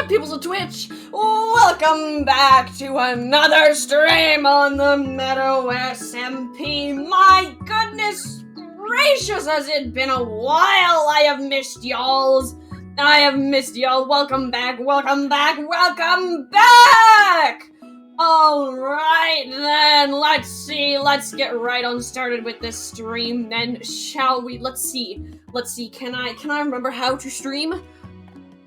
up, peoples of Twitch? Welcome back to another stream on the Meadow SMP. My goodness gracious, has it been a while? I have missed y'all. Welcome back, welcome back, welcome back! Alright then, let's see, let's get right on started with this stream then, shall we? Let's see, can I remember how to stream?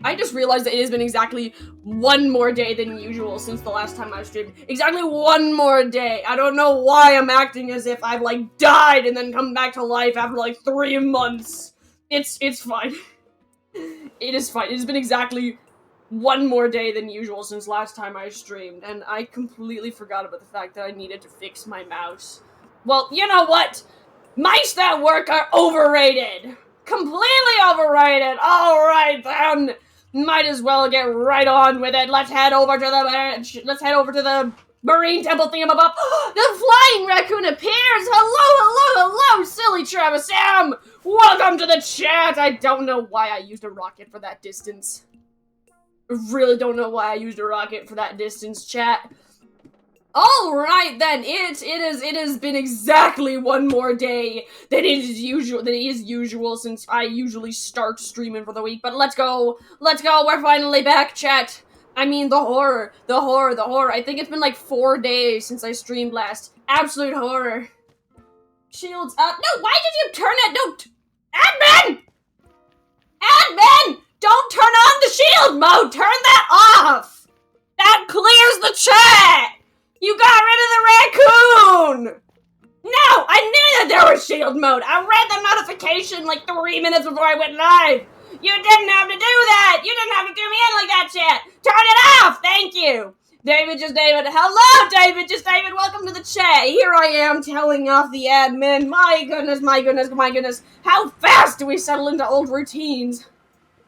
I just realized that it has been exactly one more day than usual since the last time I streamed. Exactly one more day. I don't know why I'm acting as if I've, like, died and then come back to life after, like, 3 months. It's fine. It is fine. It has been exactly one more day than usual since last time I streamed, and I completely forgot about the fact that I needed to fix my mouse. Well, you know what? Mice that work are overrated. Completely overrated. Alright then. Might as well get right on with it. Let's head over to the Marine Temple thingamabob. The flying raccoon appears! Hello, silly Travis Sam! Welcome to the chat! I don't know why I used a rocket for that distance. I really don't know why I used a rocket for that distance, chat. Alright then, it has been exactly one more day than it is usual since I usually start streaming for the week, but let's go, we're finally back, chat. I mean, the horror. I think it's been like 4 days since I streamed last. Absolute horror. Shields up. No, why did you turn it? Don't. Admin! Don't turn on the shield mode! Turn that off! That clears the chat! You got rid of the raccoon! No! I knew that there was shield mode! I read the notification like 3 minutes before I went live! You didn't have to do that! You didn't have to do me in like that, chat! Turn it off! Thank you! David. Hello, David! Welcome to the chat! Here I am telling off the admin. My goodness. How fast do we settle into old routines?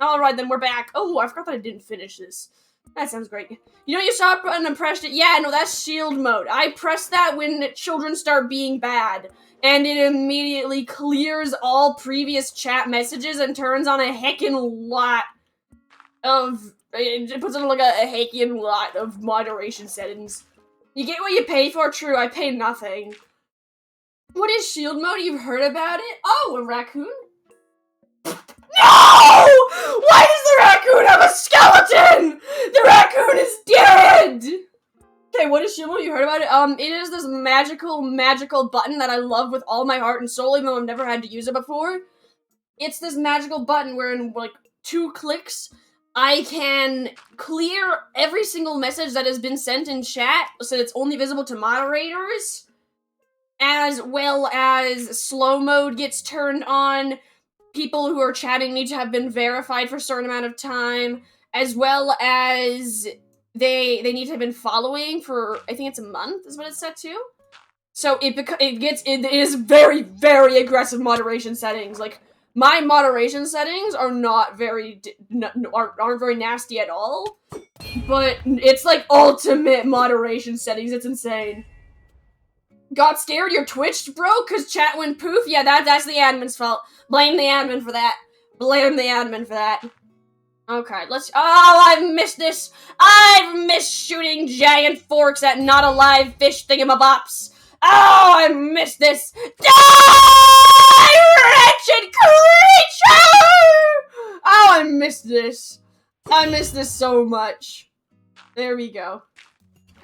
Alright, then we're back. Oh, I forgot that I didn't finish this. That sounds great. You know, you saw it button and pressed it. Yeah, no, that's shield mode. I press that when children start being bad, and it immediately clears all previous chat messages and turns on a heckin' lot of... It puts on like a heckin' lot of moderation settings. You get what you pay for? True, I pay nothing. What is shield mode? You've heard about it? Oh, a raccoon? No! Why does the raccoon have a skeleton? The raccoon is dead! Okay, what is shield mode? You heard about it? It is this magical button that I love with all my heart and soul, even though I've never had to use it before. It's this magical button where in, like, 2 clicks, I can clear every single message that has been sent in chat, so it's only visible to moderators, as well as slow mode gets turned on. People who are chatting need to have been verified for a certain amount of time, as well as they need to have been following for, I think it's a month is what it's set to. So it is very, very aggressive moderation settings. Like, my moderation settings are not very, aren't very nasty at all, but it's like ultimate moderation settings. It's insane. Got scared? Your Twitch broke? Cause chat went poof? Yeah, that's the admin's fault. Blame the admin for that. Okay, let's- Oh, I've missed this! I've missed shooting giant forks at not alive fish thingamabobs! Oh, I missed this! Die, wretched creature! Oh, I missed this. I missed this so much. There we go.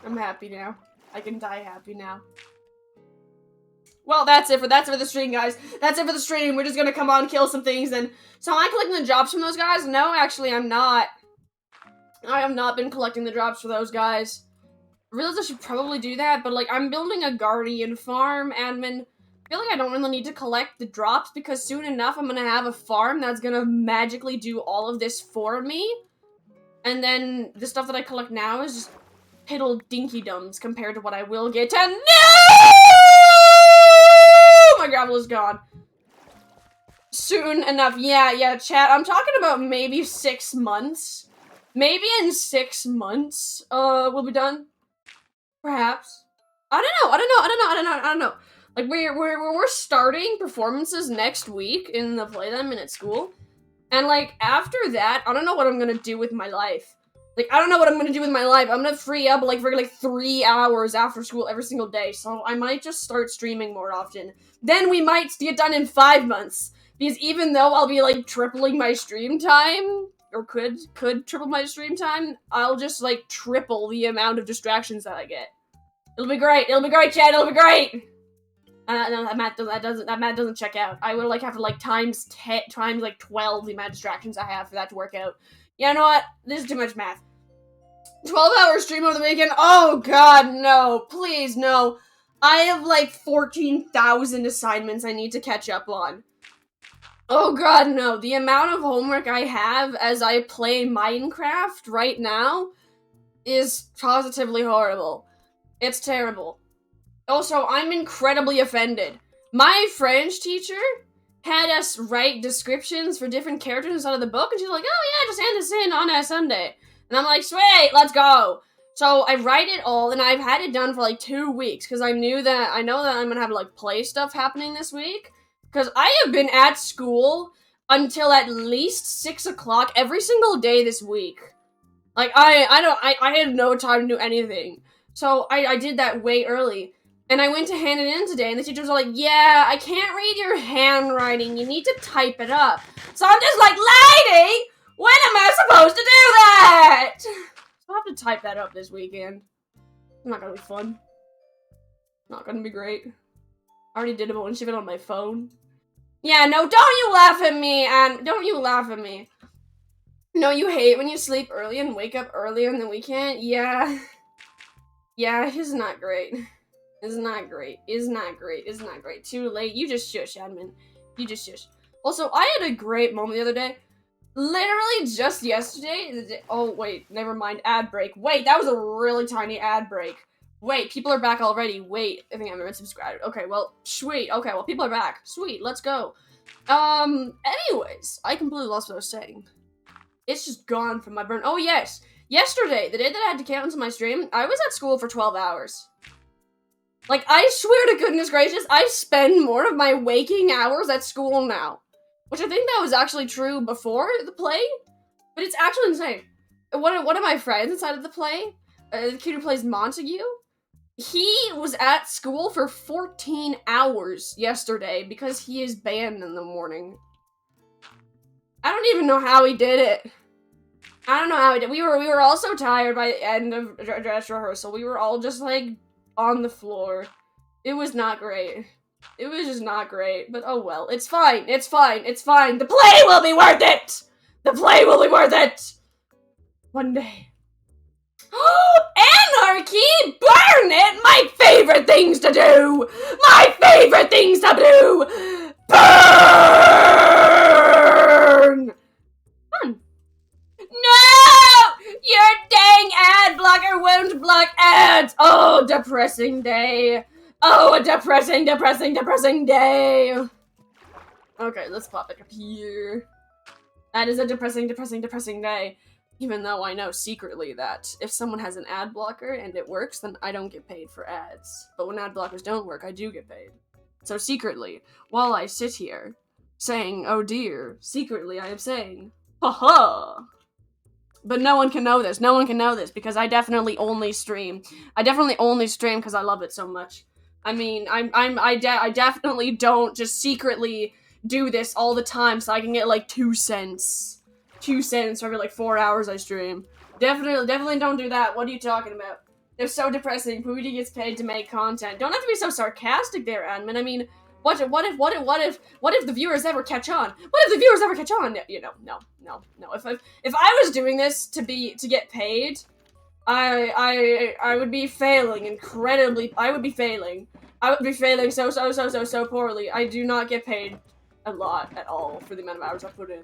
I'm happy now. I can die happy now. Well, that's it for the stream, guys. That's it for the stream. We're just gonna come on, kill some things, and... So am I collecting the drops from those guys? No, actually, I'm not. I have not been collecting the drops for those guys. I realize I should probably do that, but, like, I'm building a guardian farm, admin. I feel like I don't really need to collect the drops, because soon enough I'm gonna have a farm that's gonna magically do all of this for me. And then the stuff that I collect now is just piddle dinky-dums compared to what I will get to- No! My gravel is gone. Soon enough. Yeah, chat. I'm talking about maybe 6 months. Maybe in 6 months, we'll be done. Perhaps. I don't know. Like, we're starting performances next week in the Play That Minute School. And, like, after that, I don't know what I'm gonna do with my life. Like, I don't know what I'm gonna do with my life. I'm gonna free up, like, for, like, 3 hours after school every single day, so I might just start streaming more often. Then we might get done in 5 months, because even though I'll be, like, tripling my stream time, or could triple my stream time, I'll just, like, triple the amount of distractions that I get. It'll be great, Chad, it'll be great! No, that math doesn't check out. I would, like, have to, like, times 12 the amount of distractions I have for that to work out. You know what? This is too much math. 12-hour stream over the weekend? Oh god, no. Please, no. I have, like, 14,000 assignments I need to catch up on. Oh god, no. The amount of homework I have as I play Minecraft right now is positively horrible. It's terrible. Also, I'm incredibly offended. My French teacher had us write descriptions for different characters inside of the book, and she's like, oh yeah, just hand this in on a Sunday. And I'm like, sweet, let's go. So I write it all, and I've had it done for like 2 weeks, because I know that I'm gonna have like play stuff happening this week, because I have been at school until at least 6 o'clock every single day this week. Like, I had no time to do anything. So I did that way early. And I went to hand it in today, and the teacher was like, yeah, I can't read your handwriting. You need to type it up. So I'm just like, lady, when am I supposed to do that? So I'll have to type that up this weekend. It's not gonna be fun. Not gonna be great. I already did it, but when she did it on my phone. Yeah, no, don't you laugh at me, and don't you laugh at me. No, you hate when you sleep early and wake up early on the weekend? Yeah. Yeah, it's not great. It's not great. It's not great. It's not great. Too late. You just shush, admin. You just shush. Also, I had a great moment the other day. Literally just yesterday. Oh, wait. Never mind. Ad break. Wait, that was a really tiny ad break. Wait, people are back already. Wait, I think I'm unsubscribed. Okay, well, sweet. Okay, well, people are back. Sweet, let's go. Anyways, I completely lost what I was saying. It's just gone from my brain. Oh, yes. Yesterday, the day that I had to cancel my stream, I was at school for 12 hours. Like, I swear to goodness gracious, I spend more of my waking hours at school now. Which I think that was actually true before the play, but it's actually insane. One of my friends inside of the play, the kid who plays Montague, he was at school for 14 hours yesterday because he is banned in the morning. I don't even know how he did it. I don't know how he did. We were all so tired by the end of dress rehearsal. We were all just like on the floor. It was not great. It was just not great. But oh well. It's fine. It's fine. It's fine. The play will be worth it. The play will be worth it. One day. Anarchy! Burn it! My favorite things to do! My favorite things to do! Burn! Fun. No! Your dang ad blocker won't block ads! Oh, depressing day. Oh, a depressing day. Okay, let's pop it up here. That is a depressing day. Even though I know secretly that if someone has an ad blocker and it works, then I don't get paid for ads. But when ad blockers don't work, I do get paid. So secretly, while I sit here saying, oh dear, secretly I am saying, haha. But no one can know this. No one can know this because I definitely only stream. I definitely only stream because I love it so much. I mean, I definitely don't just secretly do this all the time so I can get like 2 cents. 2 cents for every like 4 hours I stream. Definitely don't do that. What are you talking about? They're so depressing. Pooty gets paid to make content. Don't have to be so sarcastic there, admin. I mean, what if the viewers ever catch on? What if the viewers ever catch on? You know, no. If I was doing this to get paid, I would be failing incredibly. I would be failing so poorly. I do not get paid a lot at all for the amount of hours I put in.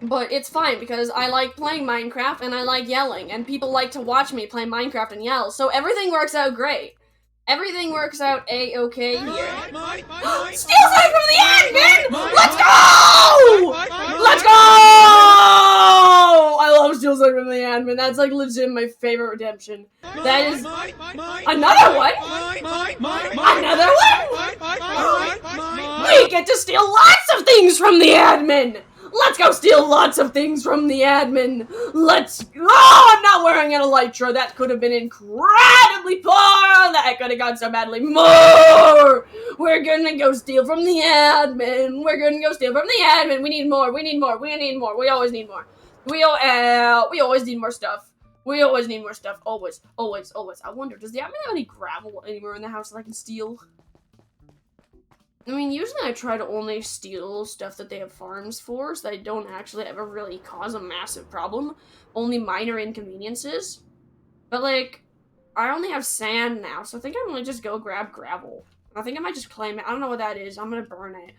But it's fine because I like playing Minecraft and I like yelling, and people like to watch me play Minecraft and yell, so everything works out great. Everything works out A-okay here. Steal something from the admin! Let's go! Let's go! I love steal something from the admin. That's like legit my favorite redemption. That is another one? Another one? We get to steal lots of things from the admin! Let's go steal lots of things from the admin. Oh, I'm not wearing an elytra. That could have been incredibly poor. That could have gone so badly. More. We're gonna go steal from the admin. We're gonna go steal from the admin. We need more. We need more. We need more. We always need more. We always need more stuff. We always need more stuff. Always, always, always. I wonder, does the admin have any gravel anywhere in the house that I can steal? I mean, usually I try to only steal stuff that they have farms for, so they don't actually ever really cause a massive problem. Only minor inconveniences. But, like, I only have sand now, so I think I'm gonna just go grab gravel. I think I might just claim it. I don't know what that is. I'm gonna burn it.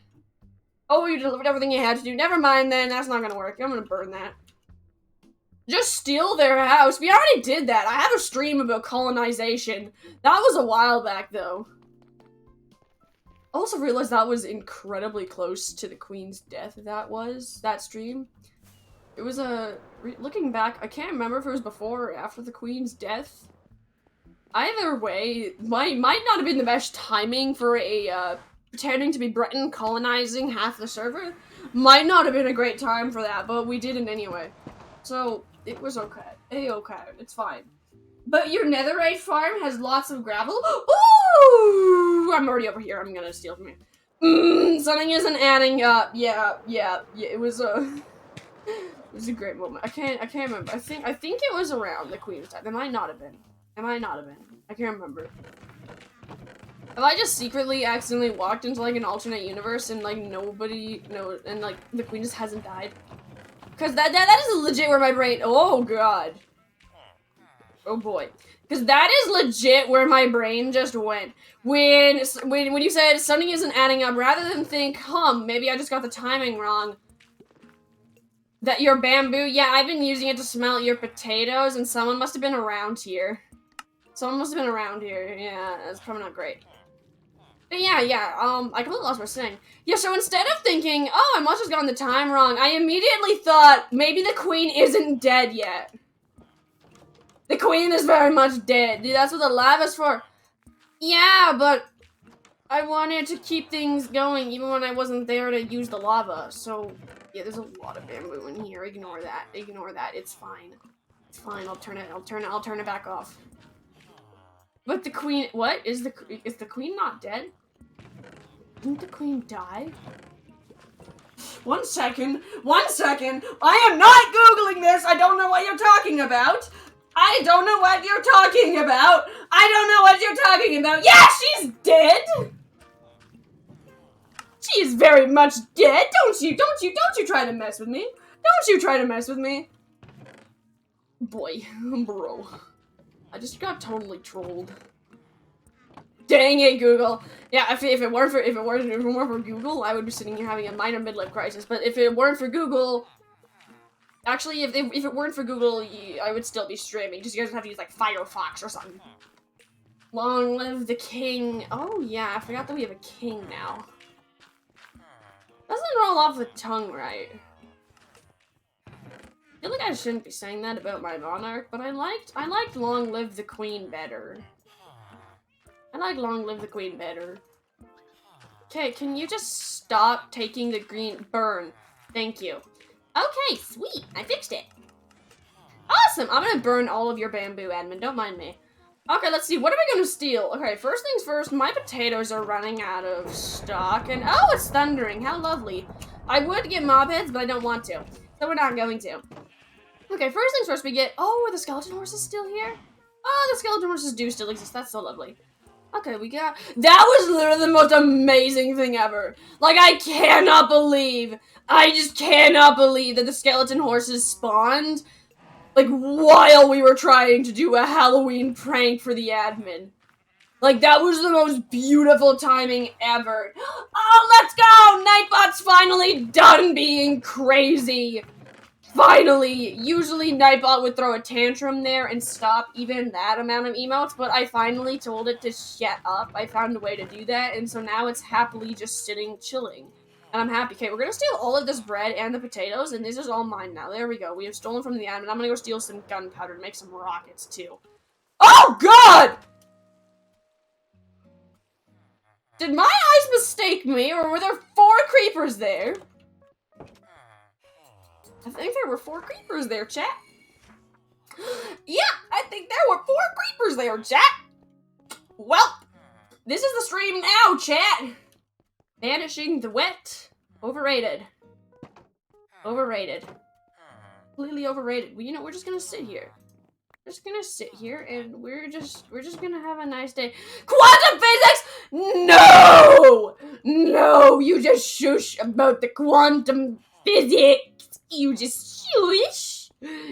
Oh, you delivered everything you had to do. Never mind then. That's not gonna work. I'm gonna burn that. Just steal their house. We already did that. I have a stream about colonization. That was a while back, though. I also realized that was incredibly close to the Queen's death. That stream. It was looking back, I can't remember if it was before or after the Queen's death. Either way, might not have been the best timing for a, pretending to be Britain colonizing half the server. Might not have been a great time for that, but we did it anyway. So, it was okay. A-okay, it's fine. But your netherite farm has lots of gravel? Ooh! I'm already over here. I'm gonna steal from you. Something isn't adding up. Yeah. It was a great moment. I can't remember. I think it was around the Queen's time. It might not have been. I can't remember. Have I just secretly accidentally walked into like an alternate universe and like nobody knows and like the Queen just hasn't died? Cause that is legit where my brain. Oh god. Oh boy. Because that is legit where my brain just went. When you said something isn't adding up, rather than think, maybe I just got the timing wrong. That your bamboo, yeah, I've been using it to smelt your potatoes, and someone must have been around here. Yeah, that's probably not great. But yeah, I completely lost what I was saying. Yeah, so instead of thinking, oh, I must have gotten the time wrong, I immediately thought, maybe the Queen isn't dead yet. The Queen is very much dead. Dude, that's what the lava's for. Yeah, but I wanted to keep things going even when I wasn't there to use the lava. So, yeah, there's a lot of bamboo in here. Ignore that. It's fine. It's fine. I'll turn it back off. But the Queen, what? Is the Queen not dead? Didn't the Queen die? One second. I am not Googling this. I don't know what you're talking about. Yeah, she's dead. She is very much dead. Don't you try to mess with me. Boy, bro. I just got totally trolled. Dang it, Google. Yeah, if it weren't for Google, I would be sitting here having a minor midlife crisis. But if it weren't for Google, actually, if it weren't for Google, I would still be streaming. Just you guys would have to use like Firefox or something. Long live the king. Oh yeah, I forgot that we have a king now. Doesn't roll off the tongue right. I feel like I shouldn't be saying that about my monarch, but I liked Long Live the Queen better. Okay, can you just stop taking the green burn? Thank you. Okay, sweet. I fixed it. Awesome. I'm gonna burn all of your bamboo, admin. Don't mind me. Okay, let's see. What are we gonna steal? Okay, first things first, my potatoes are running out of stock, and oh, it's thundering. How lovely. I would get mob heads, but I don't want to. So we're not going to. Okay, first things first, we get... Oh, are the skeleton horses still here? Oh, the skeleton horses do still exist. That's so lovely. Okay, we got... That was literally the most amazing thing ever. Like, I just cannot believe that the skeleton horses spawned, like, while we were trying to do a Halloween prank for the admin. Like, that was the most beautiful timing ever. Oh, let's go! Nightbot's finally done being crazy. Finally! Usually Nightbot would throw a tantrum there and stop even that amount of emotes, but I finally told it to shut up. I found a way to do that, and so now it's happily just sitting, chilling. And I'm happy. Okay, we're gonna steal all of this bread and the potatoes, and this is all mine now. There we go. We have stolen from the admin. I'm gonna go steal some gunpowder to make some rockets, too. Oh, God! Did my eyes mistake me, or were there 4 creepers there? I think there were 4 creepers there, chat. Yeah, I think there were 4 creepers there, chat. Well, this is the stream now, chat. Banishing the Wet. Overrated. Overrated. Completely overrated. Well, you know, we're just gonna sit here. We're just gonna sit here and we're just gonna have a nice day. Quantum physics? No! No, you just shush about the quantum physics. You just shush.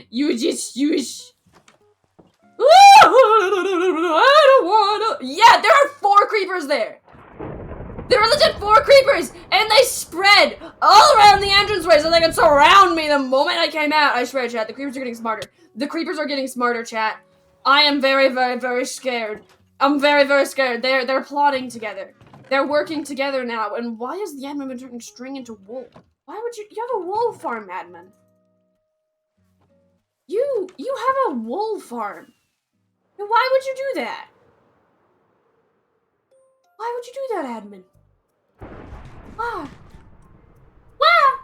You just shush. I don't wanna. Yeah, there are 4 creepers there. There are legit 4 creepers, and they spread all around the entranceway so they could surround me the moment I came out. I swear, chat, the creepers are getting smarter. The creepers are getting smarter, chat. I am very, very, very scared. I'm very, very scared. They're plotting together. They're working together now. And why is the admin been turning string into wool? Why would you have a wool farm, admin? You have a wool farm. Why would you do that? Why would you do that, admin? Why? Why?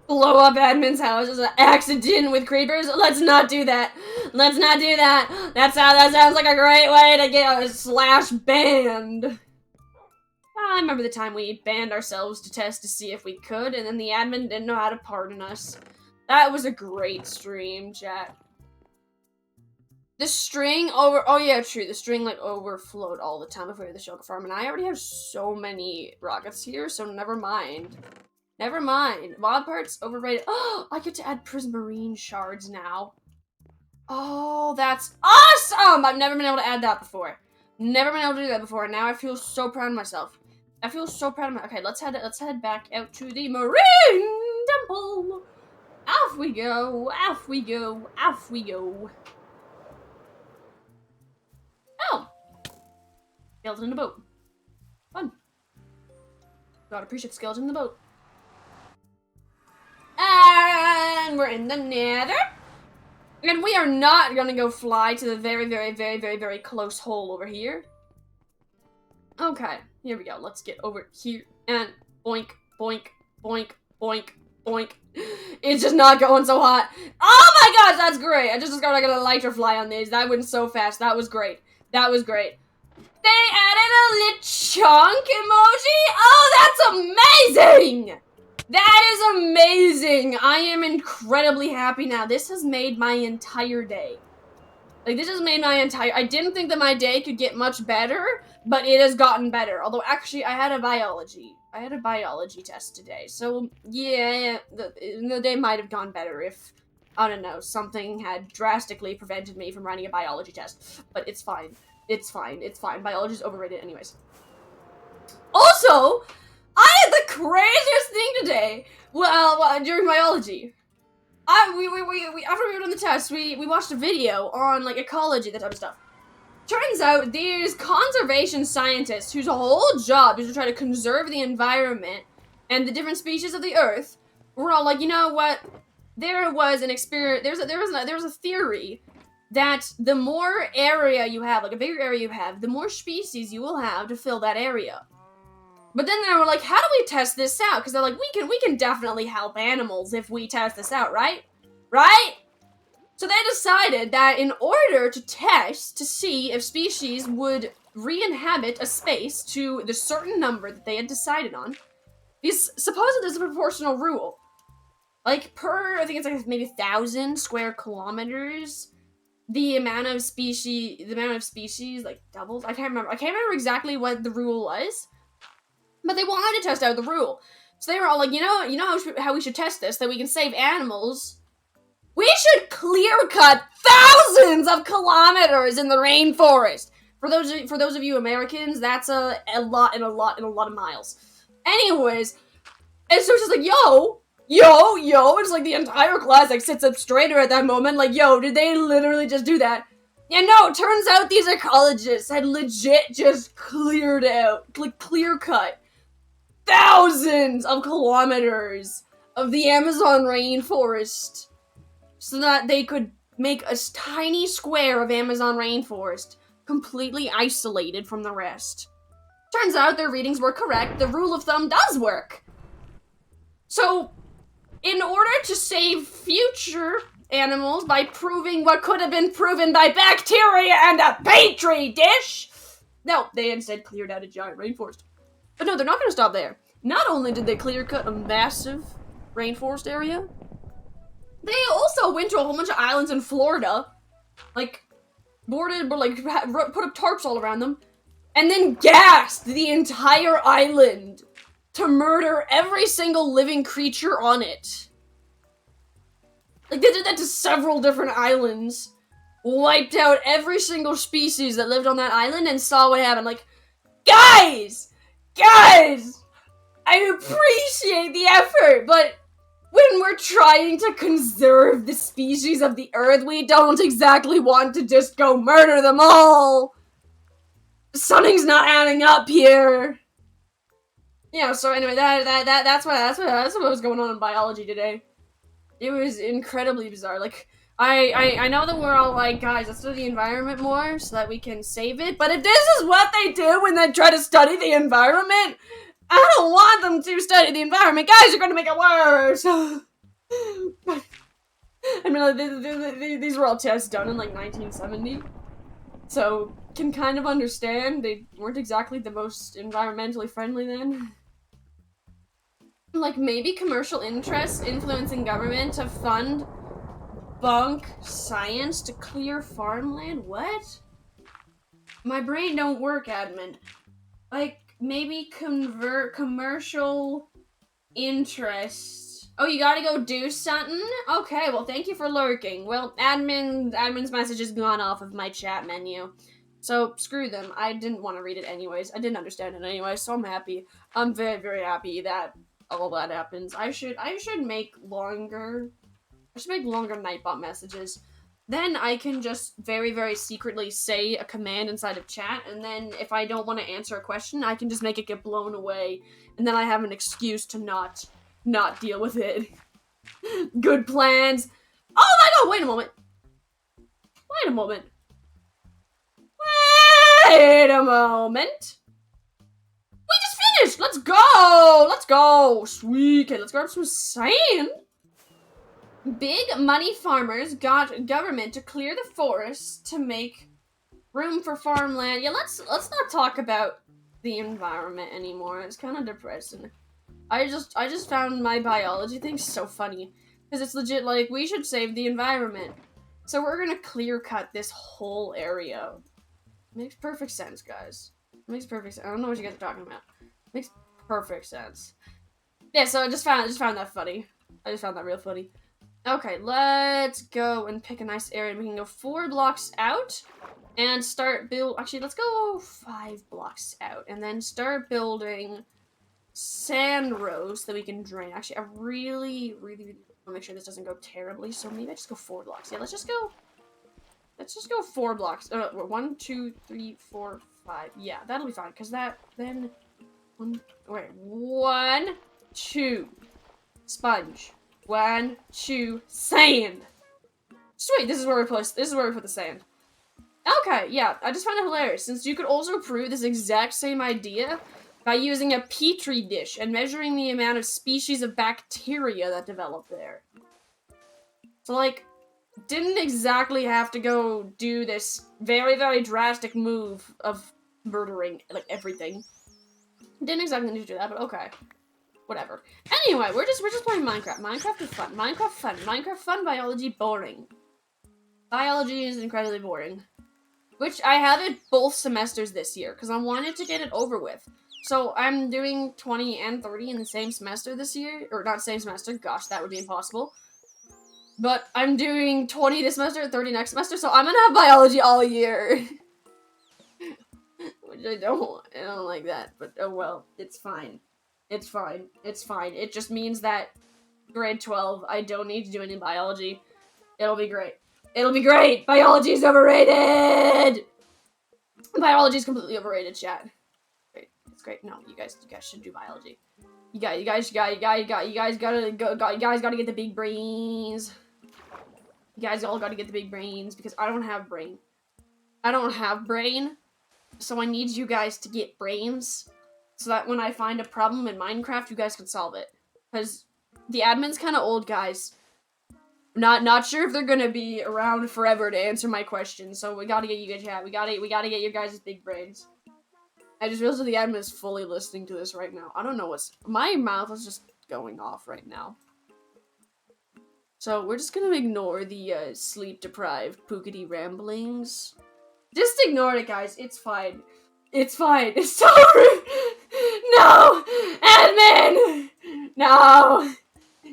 Blow up admin's house as an accident with creepers? Let's not do that. Let's not do that. That sounds like a great way to get a slash banned. I remember the time we banned ourselves to test to see if we could, and then the admin didn't know how to pardon us. That was a great stream, chat. The string oh yeah, true, the string like overflowed all the time before the sugar farm, and I already have so many rockets here, so never mind. Never mind. Wild parts overrated. Oh, I get to add prismarine shards now. Oh, that's awesome! I've never been able to add that before. Never been able to do that before, and now I feel so proud of myself. I feel so proud of myself. Okay, let's head back out to the Marine Temple. Off we go, off we go, off we go. Oh! Skeleton in the boat. Fun. Gotta appreciate the skeleton in the boat. And we're in the nether. And we are not gonna go fly to the very, very, very, very, very close hole over here. Okay, here we go. Let's get over here and boink, boink, boink, boink, boink. It's just not going so hot. Oh my gosh, that's great. I just got a lighter fly on these. That went so fast. That was great. That was great. They added a lit chunk emoji? Oh, that's amazing! That is amazing! I am incredibly happy now. This has made my entire day. Like, this has made my entire... I didn't think that my day could get much better, but it has gotten better. Although, actually, I had a biology test today. So, yeah, the day might have gone better if, I don't know, something had drastically prevented me from writing a biology test. But it's fine. It's fine. It's fine. Biology's overrated anyways. Also, I had the craziest thing today. Well, during biology. After we were done the test, we watched a video on, like, ecology, that type of stuff. Turns out these conservation scientists whose whole job is to try to conserve the environment and the different species of the earth were all like, you know what? There was an experiment. There was a theory that the more area you have, like a bigger area you have, the more species you will have to fill that area. But then they were like, how do we test this out? Because they're like, we can definitely help animals if we test this out, right? Right? So they decided that in order to test to see if species would re-inhabit a space to the certain number that they had decided on, because supposedly there's a proportional rule. Like per, I think it's like maybe 1,000 square kilometers, the amount of species like doubles. I can't remember exactly what the rule was, but they wanted to test out the rule. So they were all like, you know how we should test this, that we can save animals. We should clear cut thousands of kilometers in the rainforest. For those of you Americans, that's a lot of miles. Anyways, and so it's just like, yo, it's like the entire class like sits up straighter at that moment, like, yo, did they literally just do that? Yeah, no, it turns out these ecologists had legit just cleared out, like clear cut thousands of kilometers of the Amazon rainforest so that they could make a tiny square of Amazon rainforest completely isolated from the rest. Turns out their readings were correct. The rule of thumb does work. So, in order to save future animals by proving what could have been proven by bacteria and a petri dish, no, they instead cleared out a giant rainforest. But no, they're not going to stop there. Not only did they clear cut a massive rainforest area, they also went to a whole bunch of islands in Florida, like, boarded, but like, put up tarps all around them, and then gassed the entire island to murder every single living creature on it. Like, they did that to several different islands, wiped out every single species that lived on that island, and saw what happened. Like, guys, I appreciate the effort, but when we're trying to conserve the species of the earth, we don't exactly want to just go murder them all. Something's not adding up here. Yeah, so anyway, that's what was going on in biology today. It was incredibly bizarre. Like, I know that we're all like, guys, let's study the environment more so that we can save it, but if this is what they do when they try to study the environment, I don't want them to study the environment. Guys, you're gonna make it worse. I mean, like, these were all tests done in, like, 1970, so can kind of understand they weren't exactly the most environmentally friendly then. Like, maybe commercial interests influencing government to fund bunk science to clear farmland? What? My brain don't work, admin. Like, maybe convert commercial interests. Oh, you gotta go do something? Okay, well, thank you for lurking. Well, admin's message has gone off of my chat menu. So, screw them. I didn't want to read it anyways. I didn't understand it anyway, so I'm happy. I'm very, very happy that all that happens. I should make longer Nightbot messages. Then I can just very, very secretly say a command inside of chat, and then if I don't want to answer a question, I can just make it get blown away, and then I have an excuse to not deal with it. Good plans. Oh my god, wait a moment. Wait a moment. We just finished! Let's go! Let's go! Sweet. Okay, let's grab some sand. Big money farmers got government to clear the forests to make room for farmland. Yeah, let's not talk about the environment anymore. It's kind of depressing. I just found my biology thing so funny because it's legit like we should save the environment. So we're gonna clear cut this whole area. Makes perfect sense, guys. Makes perfect sense. I don't know what you guys are talking about. Makes perfect sense. Yeah, so I just found that funny. I just found that real funny. Okay, let's go and pick a nice area. We can go 4 blocks out and start build. Actually, let's go 5 blocks out and then start building sand rows that we can drain. Actually, I really want to make sure this doesn't go terribly. So maybe I just go 4 blocks. Yeah, let's just go 4 blocks. 1, 2, 3, 4, 5. Yeah, that'll be fine. Cause then 1, 2, sponge. 1, 2, sand. Sweet, this is where we put the sand. Okay, yeah, I just found it hilarious, since you could also prove this exact same idea by using a petri dish and measuring the amount of species of bacteria that develop there. So, like, didn't exactly have to go do this very, very drastic move of murdering, like, everything. Didn't exactly need to do that, but okay. Whatever. Anyway, we're just playing Minecraft. Minecraft is fun. Minecraft fun. Minecraft fun. Biology boring. Biology is incredibly boring. Which I have it both semesters this year because I wanted to get it over with. So I'm doing 20 and 30 in the same semester this year, or not same semester. Gosh, that would be impossible. But I'm doing 20 this semester, 30 next semester, so I'm gonna have biology all year. Which I don't like that, but oh well, it's fine. It's fine. It's fine. It just means that grade 12, I don't need to do any biology. It'll be great. It'll be great! Biology is overrated! Biology is completely overrated, chat. Great. It's great. No, you guys should do biology. You guys gotta get the big brains. You guys all gotta get the big brains because I don't have brain. I don't have brain, so I need you guys to get brains so that when I find a problem in Minecraft, you guys can solve it. Because The admin's kind of old, guys. Not sure if they're gonna be around forever to answer my questions, so we gotta get you guys chat. We gotta get your guys' big brains. I just realized that the admin is fully listening to this right now. I don't know what's... My mouth is just going off right now. So we're just gonna ignore the sleep-deprived pookity ramblings. Just ignore it, guys. It's fine. It's fine. It's so rude. No! Admin! No!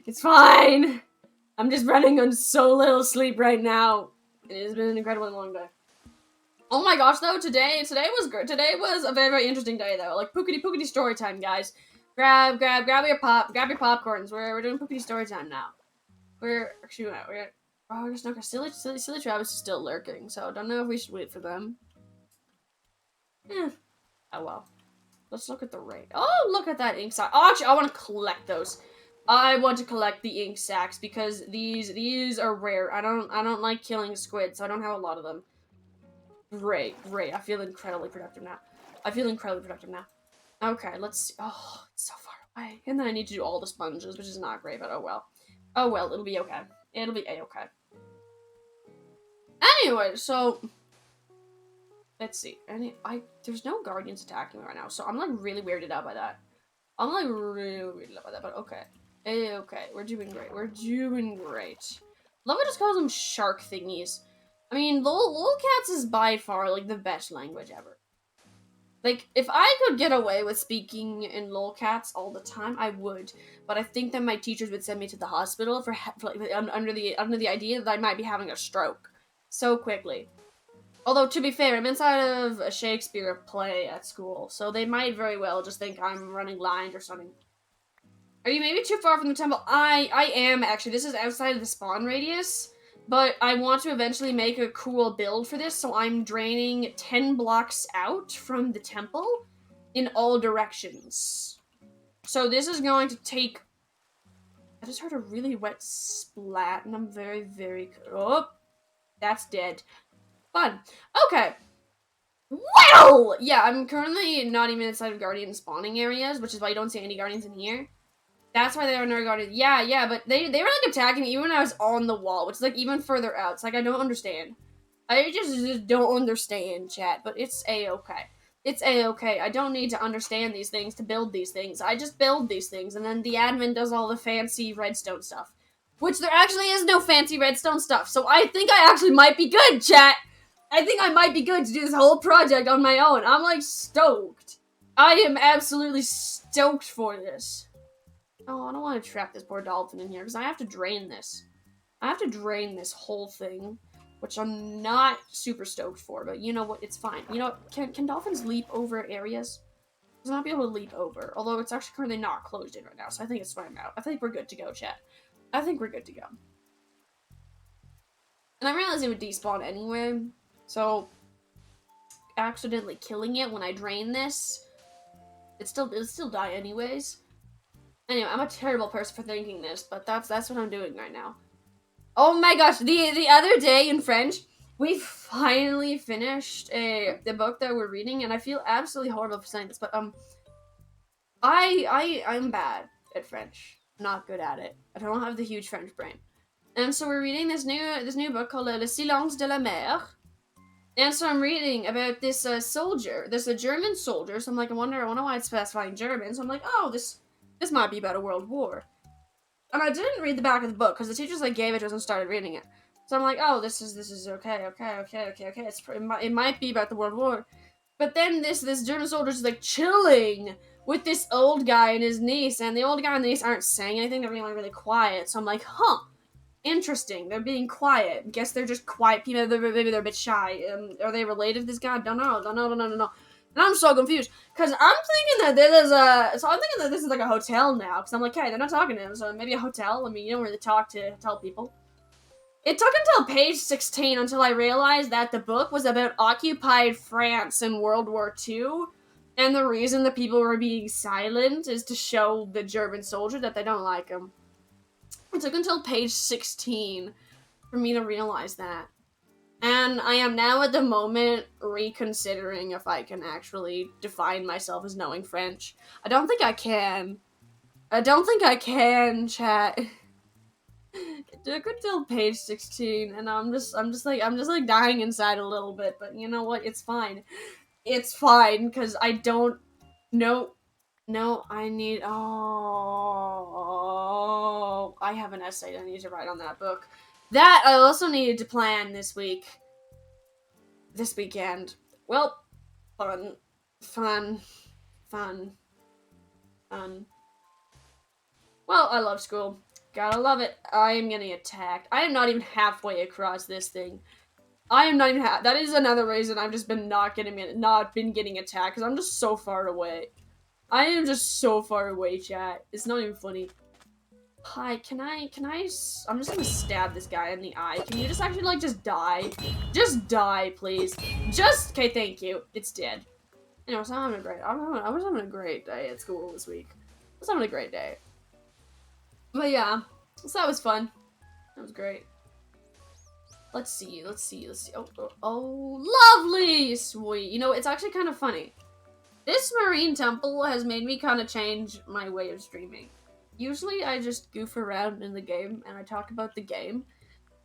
It's fine. I'm just running on so little sleep right now. It has been an incredibly long day. Oh my gosh, though, today was good. Today was a very, very interesting day, though. Like, pookity story time, guys. Grab your popcorns. We're doing pookity story time now. Oh, just okay. Silly Travis is still lurking, so I don't know if we should wait for them. Oh well. Let's look at the rate. Oh, look at that ink sack. Oh, actually, I want to collect those. I want to collect the ink sacks because these are rare. I don't like killing squid, so I don't have a lot of them. Great. I feel incredibly productive now. Okay, let's see. Oh, it's so far away. And then I need to do all the sponges, which is not great, but oh well. Oh well, it'll be okay. It'll be a-okay. Anyway, so let's see. There's no guardians attacking me right now, so I'm like really weirded out by that. But okay. Okay, we're doing great. Love it just calls them shark thingies. I mean, lolcats is by far like the best language ever. Like, if I could get away with speaking in lolcats all the time, I would. But I think that my teachers would send me to the hospital under the idea that I might be having a stroke so quickly. Although, to be fair, I'm inside of a Shakespeare play at school, so they might very well just think I'm running lines or something. Are you maybe too far from the temple? I am, actually. This is outside of the spawn radius, but I want to eventually make a cool build for this, so I'm draining 10 blocks out from the temple in all directions. So this is going to take... I just heard a really wet splat, and I'm very, very... Oh, that's dead. Fun. Okay. Well! Yeah, I'm currently not even inside of Guardian spawning areas, which is why you don't see any Guardians in here. That's why they are no Guardians. Yeah, but they were, like, attacking me even when I was on the wall, which is, like, even further out. It's like, I don't understand. I just don't understand, chat, but it's a-okay. It's a-okay. I don't need to understand these things to build these things. I just build these things, and then the admin does all the fancy redstone stuff. Which there actually is no fancy redstone stuff, so I think I actually might be good, chat! I think I might be good to do this whole project on my own. I'm, like, stoked. I am absolutely stoked for this. Oh, I don't want to trap this poor dolphin in here, because I have to drain this. I have to drain this whole thing, which I'm not super stoked for, but you know what? It's fine. You know, can dolphins leap over areas? Does not be able to leap over, although it's actually currently not closed in right now, so I think it's fine now. I think we're good to go, chat. I think we're good to go. And I realized it would despawn anyway, so accidentally killing it when I drain this, it'll still die anyways. Anyway, I'm a terrible person for thinking this, but that's what I'm doing right now. Oh my gosh, the other day in French, we finally finished the book that we're reading, and I feel absolutely horrible for saying this, but I'm bad at French. Not good at it. I don't have the huge French brain. And so we're reading this new book called Le Silence de la Mer. And so I'm reading about this soldier, a German soldier. So I'm like, I wonder why it's specifying German. So I'm like, oh, this might be about a world war. And I didn't read the back of the book because the teachers like gave it to us and started reading it. So I'm like, oh, this is okay. It might be about the world war. But then this German soldier's like chilling with this old guy and his niece, and the old guy and the niece aren't saying anything. They're being like really quiet. So I'm like, huh. Interesting. They're being quiet. Guess they're just quiet people. Maybe they're a bit shy. Are they related to this guy? Don't know. And I'm so confused because I'm thinking that this is like a hotel now. Because I'm like, hey, they're not talking to him, so maybe a hotel. I mean, you don't really tell people. It took until page 16 until I realized that the book was about occupied France in World War II, and the reason the people were being silent is to show the German soldier that they don't like him. It took until page 16 for me to realize that. And I am now at the moment reconsidering if I can actually define myself as knowing French. I don't think I can. I don't think I can, chat. I could till page 16, and I'm just like dying inside a little bit, but you know what? It's fine. It's fine, because I don't know. No, I need. Oh, I have an essay I need to write on that book. That I also needed to plan this week. This weekend. Well, fun. Well, I love school. Gotta love it. I am getting attacked. I am not even halfway across this thing. I am not even that is another reason I've just been not getting attacked, because I'm just so far away. I am just so far away, chat. It's not even funny. Hi, I'm just gonna stab this guy in the eye. Can you just actually, like, just die? Just die, please. Okay, thank you. It's dead. Anyways, I was having a great day at school this week. I was having a great day. But yeah, so that was fun. That was great. Let's see. Oh, lovely! Sweet. You know, it's actually kind of funny. This marine temple has made me kind of change my way of streaming. Usually I just goof around in the game and I talk about the game.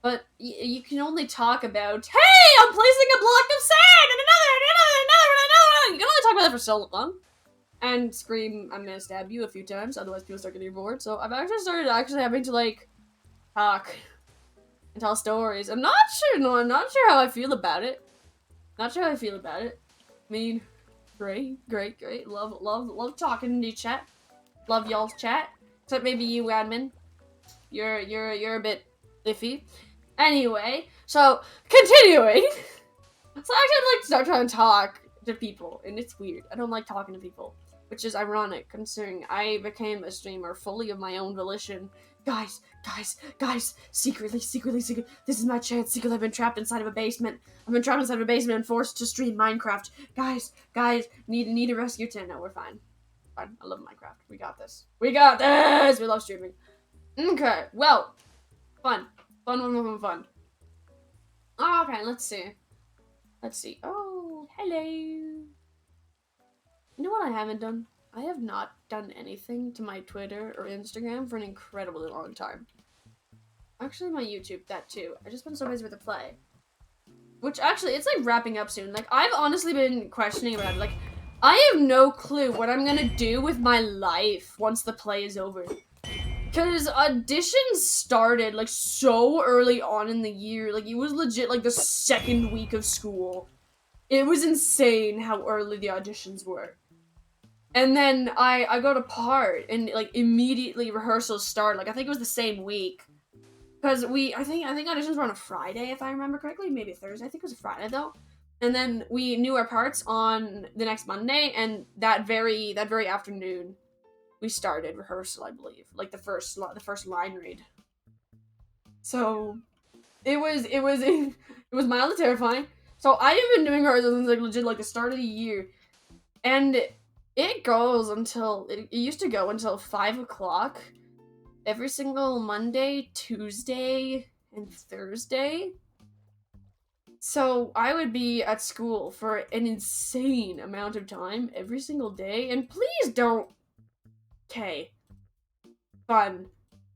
But you can only talk about, hey, I'm placing a block of sand and another. You can only talk about that for so long. And scream, I'm gonna stab you a few times, otherwise people start getting bored. So I've actually started having to, like, talk and tell stories. I'm not sure how I feel about it. I mean, great. Love talking to you, chat. Love y'all's chat. Except maybe you, admin. You're a bit iffy. Anyway, so continuing. So I actually like to start trying to talk to people, and it's weird. I don't like talking to people, which is ironic considering I became a streamer fully of my own volition. Guys, secretly, this is my chance. Secretly, I've been trapped inside of a basement. And forced to stream Minecraft. Guys, need a rescue tent. No, we're fine. I love Minecraft. We got this. We love streaming. Okay, well, fun. Okay, let's see. Oh, hello. You know what I haven't done? I have not done anything to my Twitter or Instagram for an incredibly long time. Actually, my YouTube, that too. I just been so busy with the play. Which, actually, it's like wrapping up soon. Like, I've honestly been questioning about it. Like, I have no clue what I'm gonna do with my life once the play is over. Because auditions started, like, so early on in the year. Like, it was legit, like, the second week of school. It was insane how early the auditions were. And then I got a part, and, like, immediately rehearsals started. Like, I think it was the same week. Because I think auditions were on a Friday, if I remember correctly. Maybe a Thursday. I think it was a Friday, though. And then we knew our parts on the next Monday, and that very afternoon, we started rehearsal, I believe. Like, the first line read. So, it was mildly terrifying. So, I have been doing rehearsals since, like, legit, like, the start of the year. And it goes until, it used to go until 5 o'clock every single Monday, Tuesday, and Thursday. So I would be at school for an insane amount of time every single day, and please don't. Okay. Fun.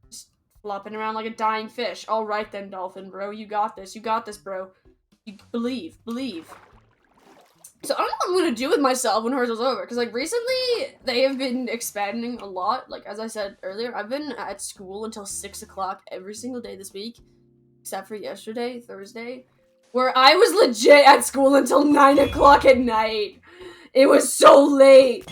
Just flopping around like a dying fish. Alright then, Dolphin, bro. You got this, bro. You believe. So I don't know what I'm gonna do with myself when rehearsal's over, because, like, recently they have been expanding a lot. Like, as I said earlier, I've been at school until 6 o'clock every single day this week, except for yesterday, Thursday, where I was legit at school until 9 o'clock at night. It was so late.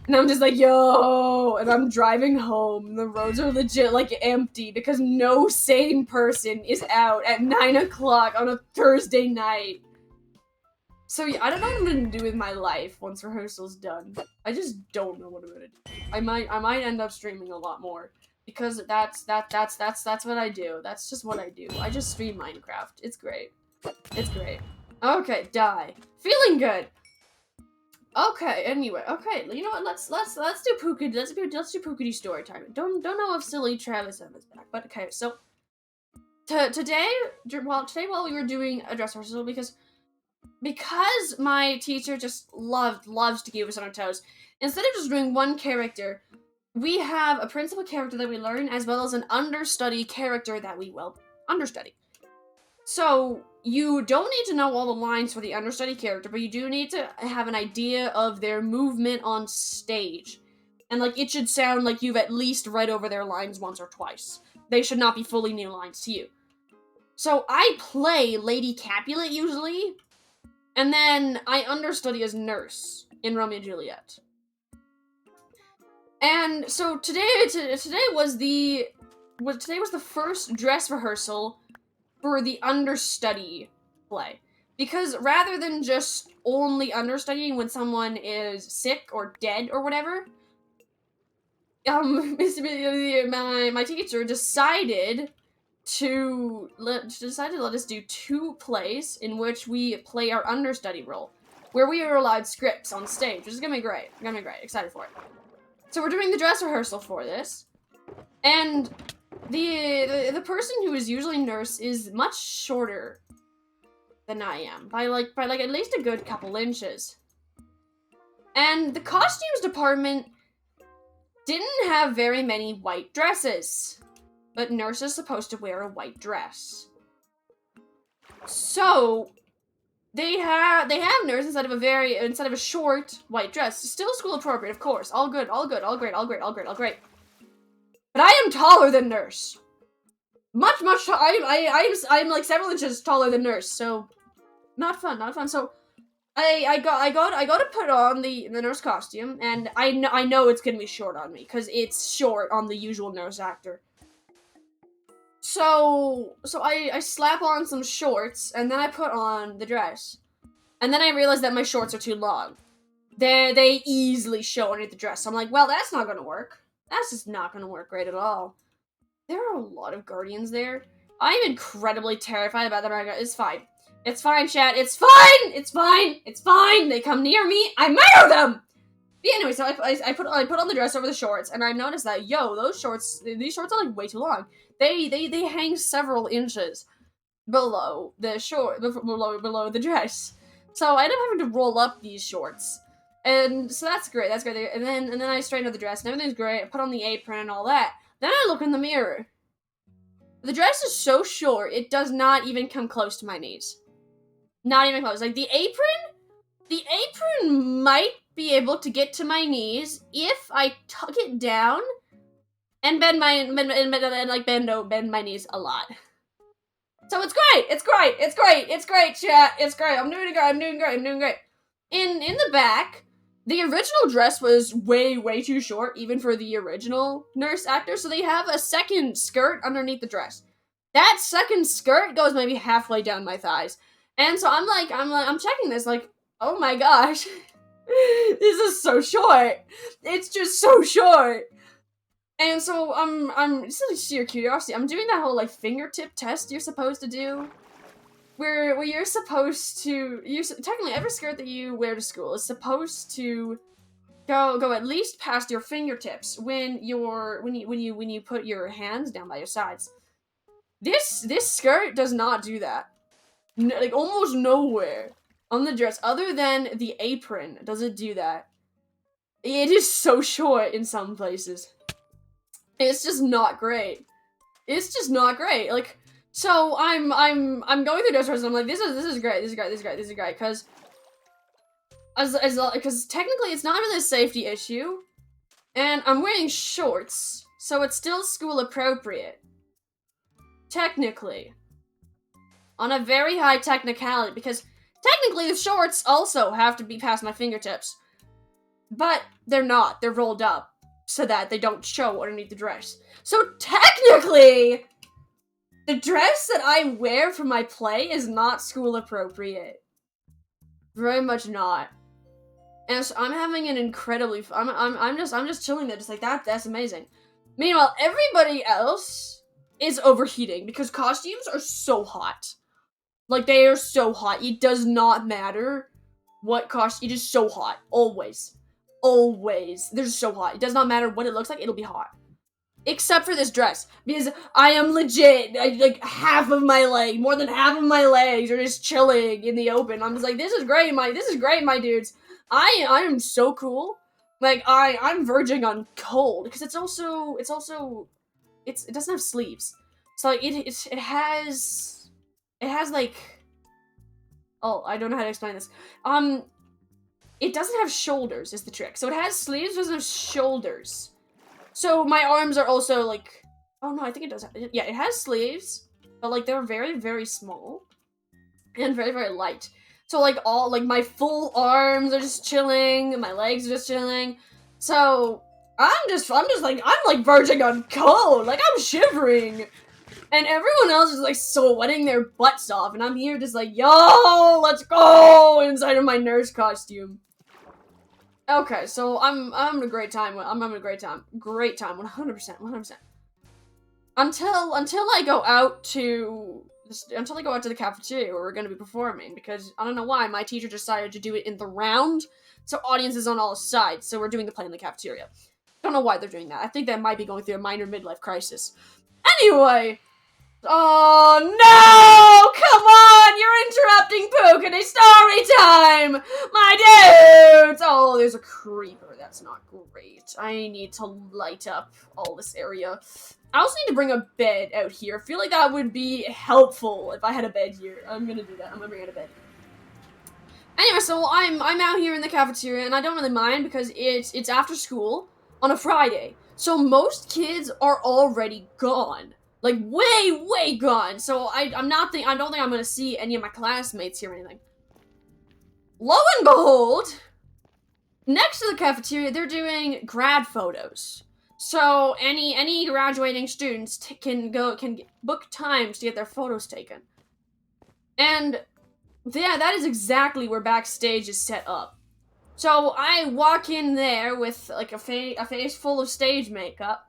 And I'm just like, yo, and I'm driving home. The roads are legit, like, empty because no sane person is out at 9 o'clock on a Thursday night. So yeah, I don't know what I'm gonna do with my life once rehearsal's done. I just don't know what I'm gonna do. I might end up streaming a lot more because that's what I do. That's just what I do. I just stream Minecraft. It's great. Okay, die. Feeling good. Okay, anyway, okay, you know what, let's do Pookity story time. Don't know if silly Travis is back, but okay, so today while we were doing a dress rehearsal, because because my teacher just loves to keep us on our toes, instead of just doing one character, we have a principal character that we learn, as well as an understudy character that we will understudy. So, you don't need to know all the lines for the understudy character, but you do need to have an idea of their movement on stage. And, like, it should sound like you've at least read over their lines once or twice. They should not be fully new lines to you. So, I play Lady Capulet usually, and then I understudy as Nurse in Romeo and Juliet. And so today was the first dress rehearsal for the understudy play. Because rather than just only understudying when someone is sick or dead or whatever, my teacher decided to let us do 2 plays in which we play our understudy role, where we are allowed scripts on stage, which is gonna be great. Excited for it. So we're doing the dress rehearsal for this, and the person who is usually Nurse is much shorter than I am by like at least a good couple inches. And the costumes department didn't have very many white dresses, but Nurse is supposed to wear a white dress. So they have Nurse instead of a short white dress. Still school appropriate, of course. All good, all great. But I am taller than Nurse. Much I'm like several inches taller than Nurse, so not fun. So I got to put on the Nurse costume, and I know it's gonna be short on me because it's short on the usual Nurse actor. So I slap on some shorts, and then I put on the dress. And then I realized that my shorts are too long. They easily show underneath the dress. So I'm like, well, that's not gonna work. That's just not gonna work great at all. There are a lot of guardians there. I'm incredibly terrified about them. It's fine. It's fine, chat. It's fine. They come near me, I murder them! But anyway, so I put on the dress over the shorts, and I noticed that, these shorts are like way too long. They hang several inches below below the dress. So I ended up having to roll up these shorts. And so that's great. And then I straighten out the dress, and everything's great. I put on the apron and all that. Then I look in the mirror. The dress is so short, it does not even come close to my knees. Not even close. Like, the apron might be able to get to my knees if I tuck it down and bend my knees a lot. So it's great, chat. It's great. I'm doing great. In the back, the original dress was way too short, even for the original Nurse actor, so they have a second skirt underneath the dress. That second skirt goes maybe halfway down my thighs. And so I'm checking this, like, oh my gosh. This is so short. It's just so short. And so this is sheer curiosity. I'm doing that whole, like, fingertip test you're supposed to do. Where you're supposed to, technically every skirt that you wear to school is supposed to go at least past your fingertips when you put your hands down by your sides. This skirt does not do that. Like, almost nowhere on the dress, other than the apron, does it do that. It is so short in some places. It's just not great. Like, so I'm going through dress rehearsal, and I'm like, this is great, because technically it's not really a safety issue, and I'm wearing shorts, so it's still school appropriate. Technically. On a very high technicality, because technically the shorts also have to be past my fingertips. But they're not. They're rolled up so that they don't show underneath the dress. So technically, the dress that I wear for my play is not school appropriate. Very much not. And so I'm having an incredibly I'm just chilling there, just like that's amazing. Meanwhile, everybody else is overheating because costumes are so hot. Like, they are so hot. It does not matter what costume. It is so hot. Always. They're so hot. It does not matter what it looks like. It'll be hot. Except for this dress, because I am legit, like, half of my leg, more than half of my legs are just chilling in the open. I'm just like, this is great, my dudes. I am so cool. Like, I'm verging on cold, because it doesn't have sleeves. So, like, it has, like, oh, I don't know how to explain this. It doesn't have shoulders, is the trick. So it has sleeves, but it doesn't have shoulders. So my arms are also, like, oh no, I think it does. Yeah, it has sleeves, but, like, they're very, very small and very, very light. So, like, my full arms are just chilling, my legs are just chilling. So I'm like verging on cold. Like, I'm shivering. And everyone else is, like, sweating their butts off, and I'm here just like, yo, let's go inside of my nurse costume. Okay, so I'm having a great time. I'm having a great time. Great time, 100%, 100%. Until I go out to the cafeteria where we're gonna be performing, because I don't know why my teacher decided to do it in the round, so audiences on all sides. So we're doing the play in the cafeteria. Don't know why they're doing that. I think they might be going through a minor midlife crisis. Anyway. Oh no! Come on! You're interrupting Pokey story time! My dudes! Oh, there's a creeper. That's not great. I need to light up all this area. I also need to bring a bed out here. I feel like that would be helpful if I had a bed here. I'm gonna do that. I'm gonna bring out a bed. Anyway, so I'm out here in the cafeteria, and I don't really mind because it's after school on a Friday. So most kids are already gone. Like, way gone. So I don't think I'm gonna see any of my classmates here or anything. Lo and behold, next to the cafeteria, they're doing grad photos. So any graduating students can book times to get their photos taken. And yeah, that is exactly where backstage is set up. So I walk in there with, like, a face full of stage makeup,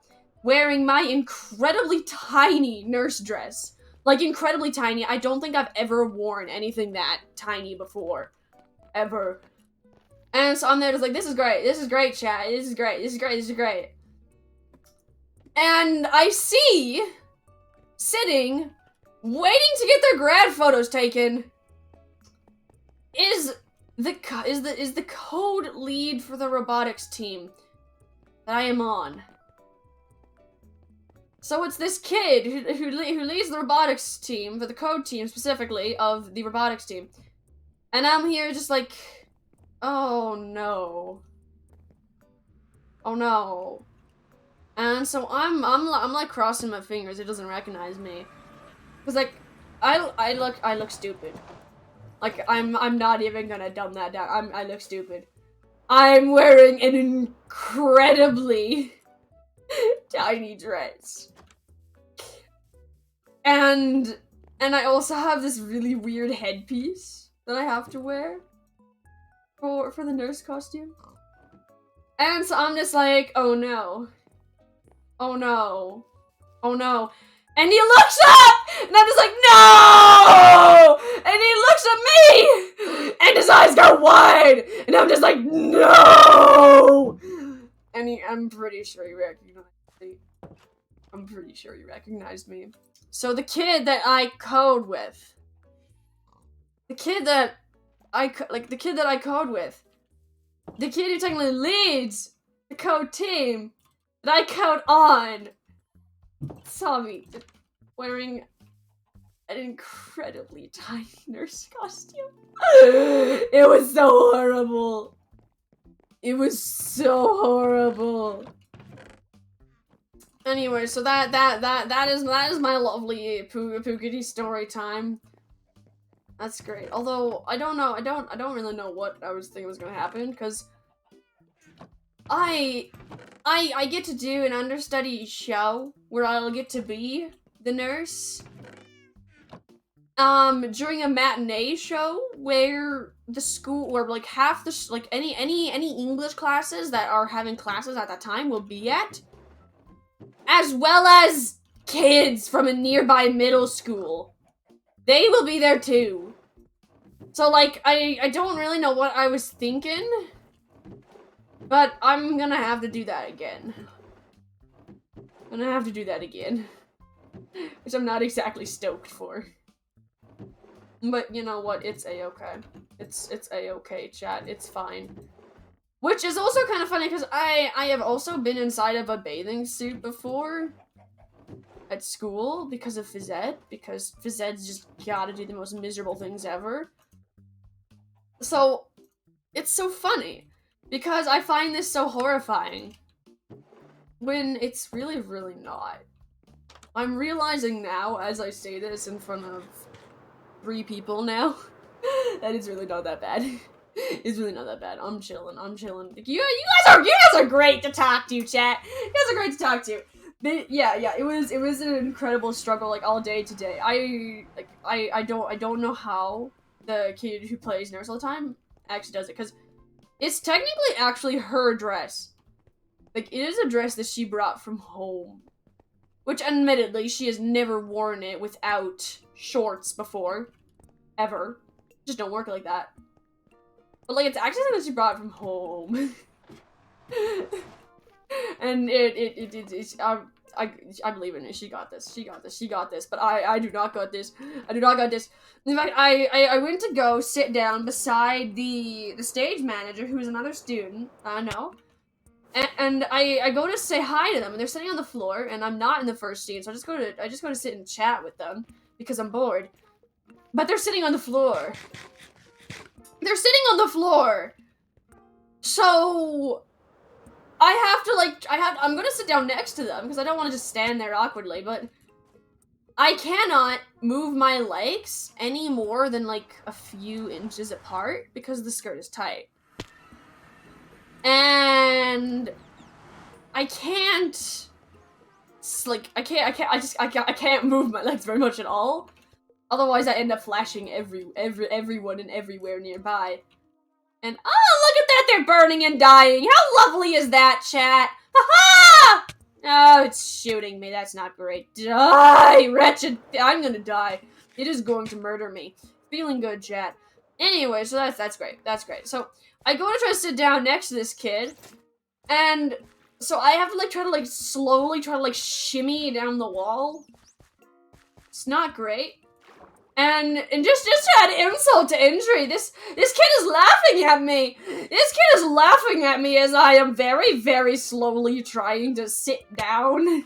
wearing my incredibly tiny nurse dress. Like, incredibly tiny. I don't think I've ever worn anything that tiny before. Ever. And so I'm there just like, this is great, chat. This is great. And I see, sitting, waiting to get their grad photos taken, is the code lead for the robotics team that I am on. So it's this kid who leads the robotics team, for the code team specifically, of the robotics team. And I'm here just like, oh no. Oh no. And so I'm like crossing my fingers it doesn't recognize me. Cause, like, I look stupid. Like, I'm not even gonna dumb that down. I look stupid. I'm wearing an incredibly tiny dress. And I also have this really weird headpiece that I have to wear for the nurse costume. And so I'm just like, oh no. Oh no. Oh no. And he looks up! And I'm just like, no! And he looks at me! And his eyes go wide! And I'm just like, no! And I'm pretty sure he recognized me. I'm pretty sure he recognized me. So the kid that I code with, the kid who technically leads the code team that I code on, saw me wearing an incredibly tiny nurse costume. It was so horrible. It was so horrible. Anyway, so that is my lovely Pookity story time. That's great. Although I don't really know what I was thinking was gonna happen, because I get to do an understudy show where I'll get to be the nurse. During a matinee show where the school, where, like, half the like any English classes that are having classes at that time will be at, as well as kids from a nearby middle school. They will be there too. So, like, I don't really know what I was thinking, but I'm gonna have to do that again. And I have to do that again. Which I'm not exactly stoked for. But you know what? It's a-okay. It's a-okay, chat. It's fine. Which is also kind of funny because I have also been inside of a bathing suit before at school because of phys ed, because phys ed's just gotta do the most miserable things ever. So it's so funny because I find this so horrifying when it's really, really not. I'm realizing now as I say this in front of 3 people now that it's really not that bad. It's really not that bad. I'm chilling. Like, you guys are great to talk to, chat. You guys are great to talk to. But yeah, it was an incredible struggle, like, all day today. I don't know how the kid who plays nurse all the time actually does it, because it's technically actually her dress. Like, it is a dress that she brought from home. Which, admittedly, she has never worn it without shorts before. Ever. Just don't work like that. But, like, it's actually something she brought from home. And I believe in it. She got this. But I do not got this. In fact, I went to go sit down beside the stage manager, who is another student. I know. And I go to say hi to them, and they're sitting on the floor, and I'm not in the first scene, so I just go to sit and chat with them because I'm bored. But they're sitting on the floor. So I'm gonna sit down next to them because I don't want to just stand there awkwardly, but I cannot move my legs any more than like a few inches apart because the skirt is tight. And I can't move my legs very much at all. Otherwise I end up flashing everyone and everywhere nearby. And oh, look at that, they're burning and dying. How lovely is that, chat? Ha-ha! Oh, it's shooting me. That's not great. Die, wretched. I'm gonna die. It is going to murder me. Feeling good, chat. Anyway, so that's great. That's great. So I go to try to sit down next to this kid, and so I have to like try to like slowly shimmy down the wall. It's not great. And just to add insult to injury, this kid is laughing at me. This kid is laughing at me as I am very, very slowly trying to sit down.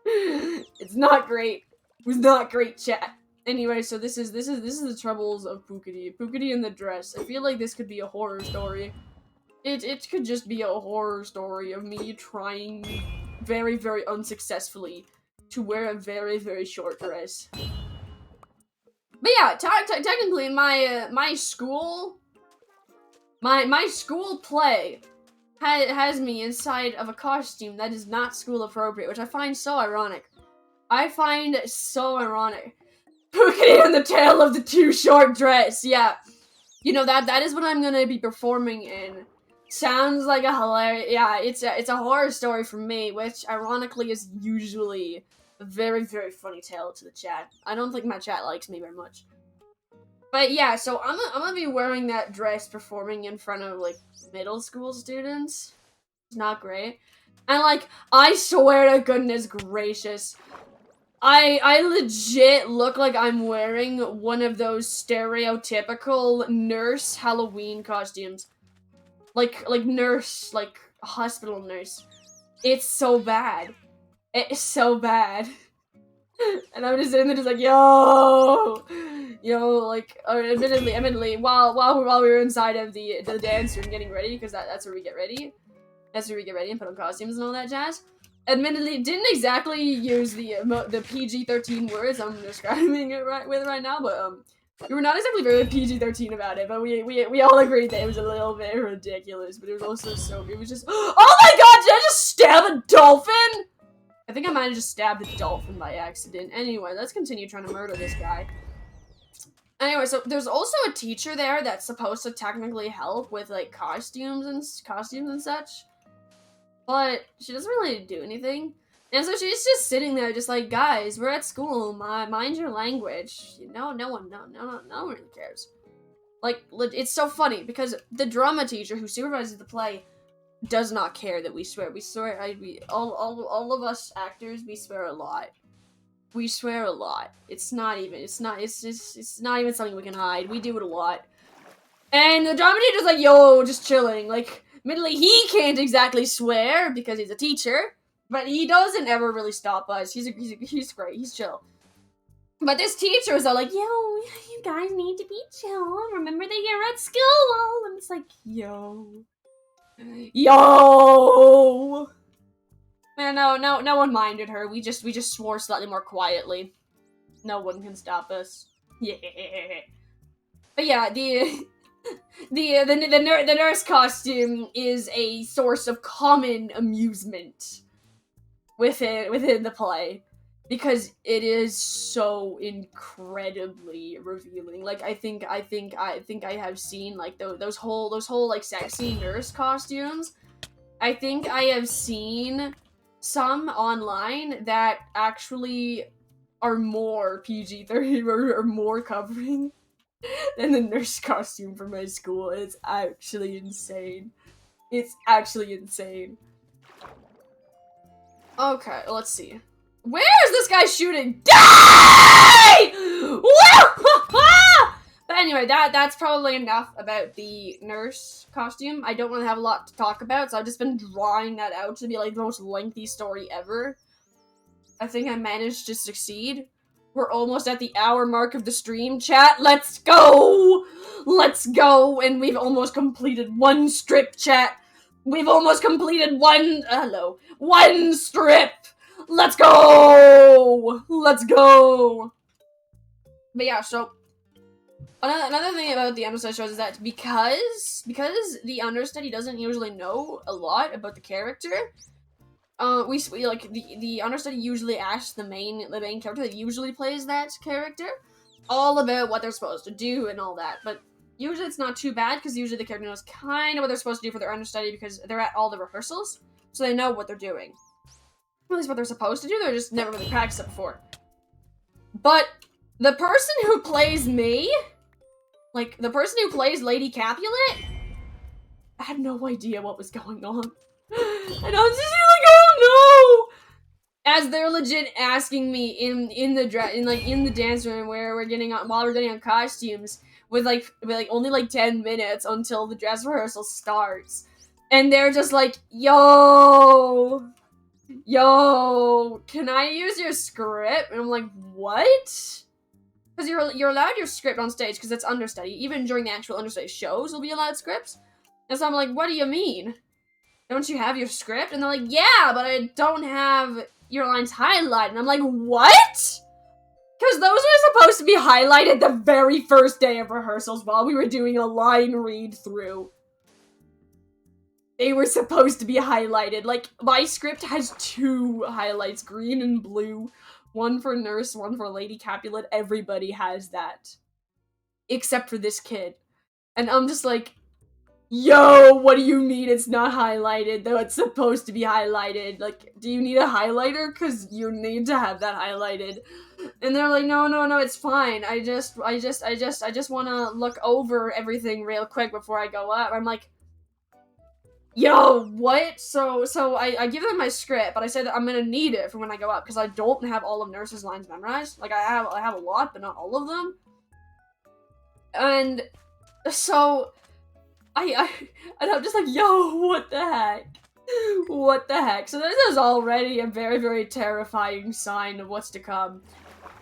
It's not great. It was not great, chat. Anyway, so this is the troubles of Pookity. Pookity in the dress. I feel like this could be a horror story. It could just be a horror story of me trying very, very unsuccessfully to wear a very, very short dress. But yeah, technically, my school play has me inside of a costume that is not school appropriate, which I find so ironic. Pookity and the tale of the too short dress. Yeah, you know that is what I'm gonna be performing in. Sounds like a hilarious. Yeah, it's a horror story for me, which ironically is usually a very, very funny tale to the chat. I don't think my chat likes me very much. But yeah, so I'm gonna be wearing that dress performing in front of, like, middle school students. It's not great. And, like, I swear to goodness gracious, I legit look like I'm wearing one of those stereotypical nurse Halloween costumes. Like nurse, like, hospital nurse. It's so bad. It's so bad. And I'm just sitting there just like, yo, like, admittedly, while we were inside of the dance room getting ready, because that's where we get ready. That's where we get ready and put on costumes and all that jazz. Admittedly, didn't exactly use the PG-13 words I'm describing it right now, but we were not exactly very PG-13 about it, but we all agreed that it was a little bit ridiculous, but it was also so, it was just, oh my god, did I just stab a dolphin? I think I might have just stabbed a dolphin by accident. Anyway, let's continue trying to murder this guy. Anyway, so there's also a teacher there that's supposed to technically help with, like, costumes and such. But she doesn't really do anything. And so she's just sitting there just like, guys, we're at school, mind your language. No one really cares. Like, it's so funny, because the drama teacher who supervises the play does not care that we swear. All of us actors, we swear a lot. We swear a lot. It's not even something we can hide. We do it a lot. And the drama teacher's like, yo, just chilling. Like, admittedly, he can't exactly swear because he's a teacher, but he doesn't ever really stop us. He's great. He's chill. But this teacher is all like, yo, you guys need to be chill. Remember that you're at school. And it's like, yo. Man, no one minded her. We just swore slightly more quietly. No one can stop us. Yeah. But yeah, the nurse costume is a source of common amusement within the play. Because it is so incredibly revealing. Like, I think I have seen, like, those whole, like, sexy nurse costumes. I think I have seen some online that actually are more PG-13 or more covering than the nurse costume for my school. It's actually insane. It's actually insane. Okay, let's see. Where is this guy shooting? Die! But anyway, that's probably enough about the nurse costume. I don't really have a lot to talk about, so I've just been drawing that out to be like the most lengthy story ever. I think I managed to succeed. We're almost at the hour mark of the stream, chat. Let's go! Let's go! And we've almost completed one strip, chat. We've almost completed one strip! Let's go! Let's go! But yeah, so another thing about the understudy shows is that because the understudy doesn't usually know a lot about the character, we like the understudy usually asks the main character that usually plays that character all about what they're supposed to do and all that. But usually it's not too bad because usually the character knows kind of what they're supposed to do for their understudy because they're at all the rehearsals, so they know what they're doing. At least what they're supposed to do, they're just never really practiced it before. But the person who plays me, like, the person who plays Lady Capulet, I had no idea what was going on. And I was just like, oh no! As they're legit asking me in the dance room where while we're getting on costumes with only like 10 minutes until the dress rehearsal starts. And they're just like, yo, can I use your script? And I'm like, what? Because you're allowed your script on stage because it's understudy. Even during the actual understudy shows, you'll be allowed scripts. And so I'm like, what do you mean? Don't you have your script? And they're like, yeah, but I don't have your lines highlighted. And I'm like, what? Because those were supposed to be highlighted the very first day of rehearsals while we were doing a line read through. They were supposed to be highlighted. Like, my script has 2 highlights, green and blue. One for nurse, one for Lady Capulet. Everybody has that. Except for this kid. And I'm just like, yo, what do you mean it's not highlighted, though it's supposed to be highlighted? Like, do you need a highlighter? Because you need to have that highlighted. And they're like, no, it's fine. I just want to look over everything real quick before I go up. I'm like, yo, what? So I give them my script, but I said that I'm gonna need it for when I go up, because I don't have all of Nurse's lines memorized. Like, I have a lot, but not all of them. And so and I'm just like, yo, what the heck? What the heck? So this is already a very, very terrifying sign of what's to come.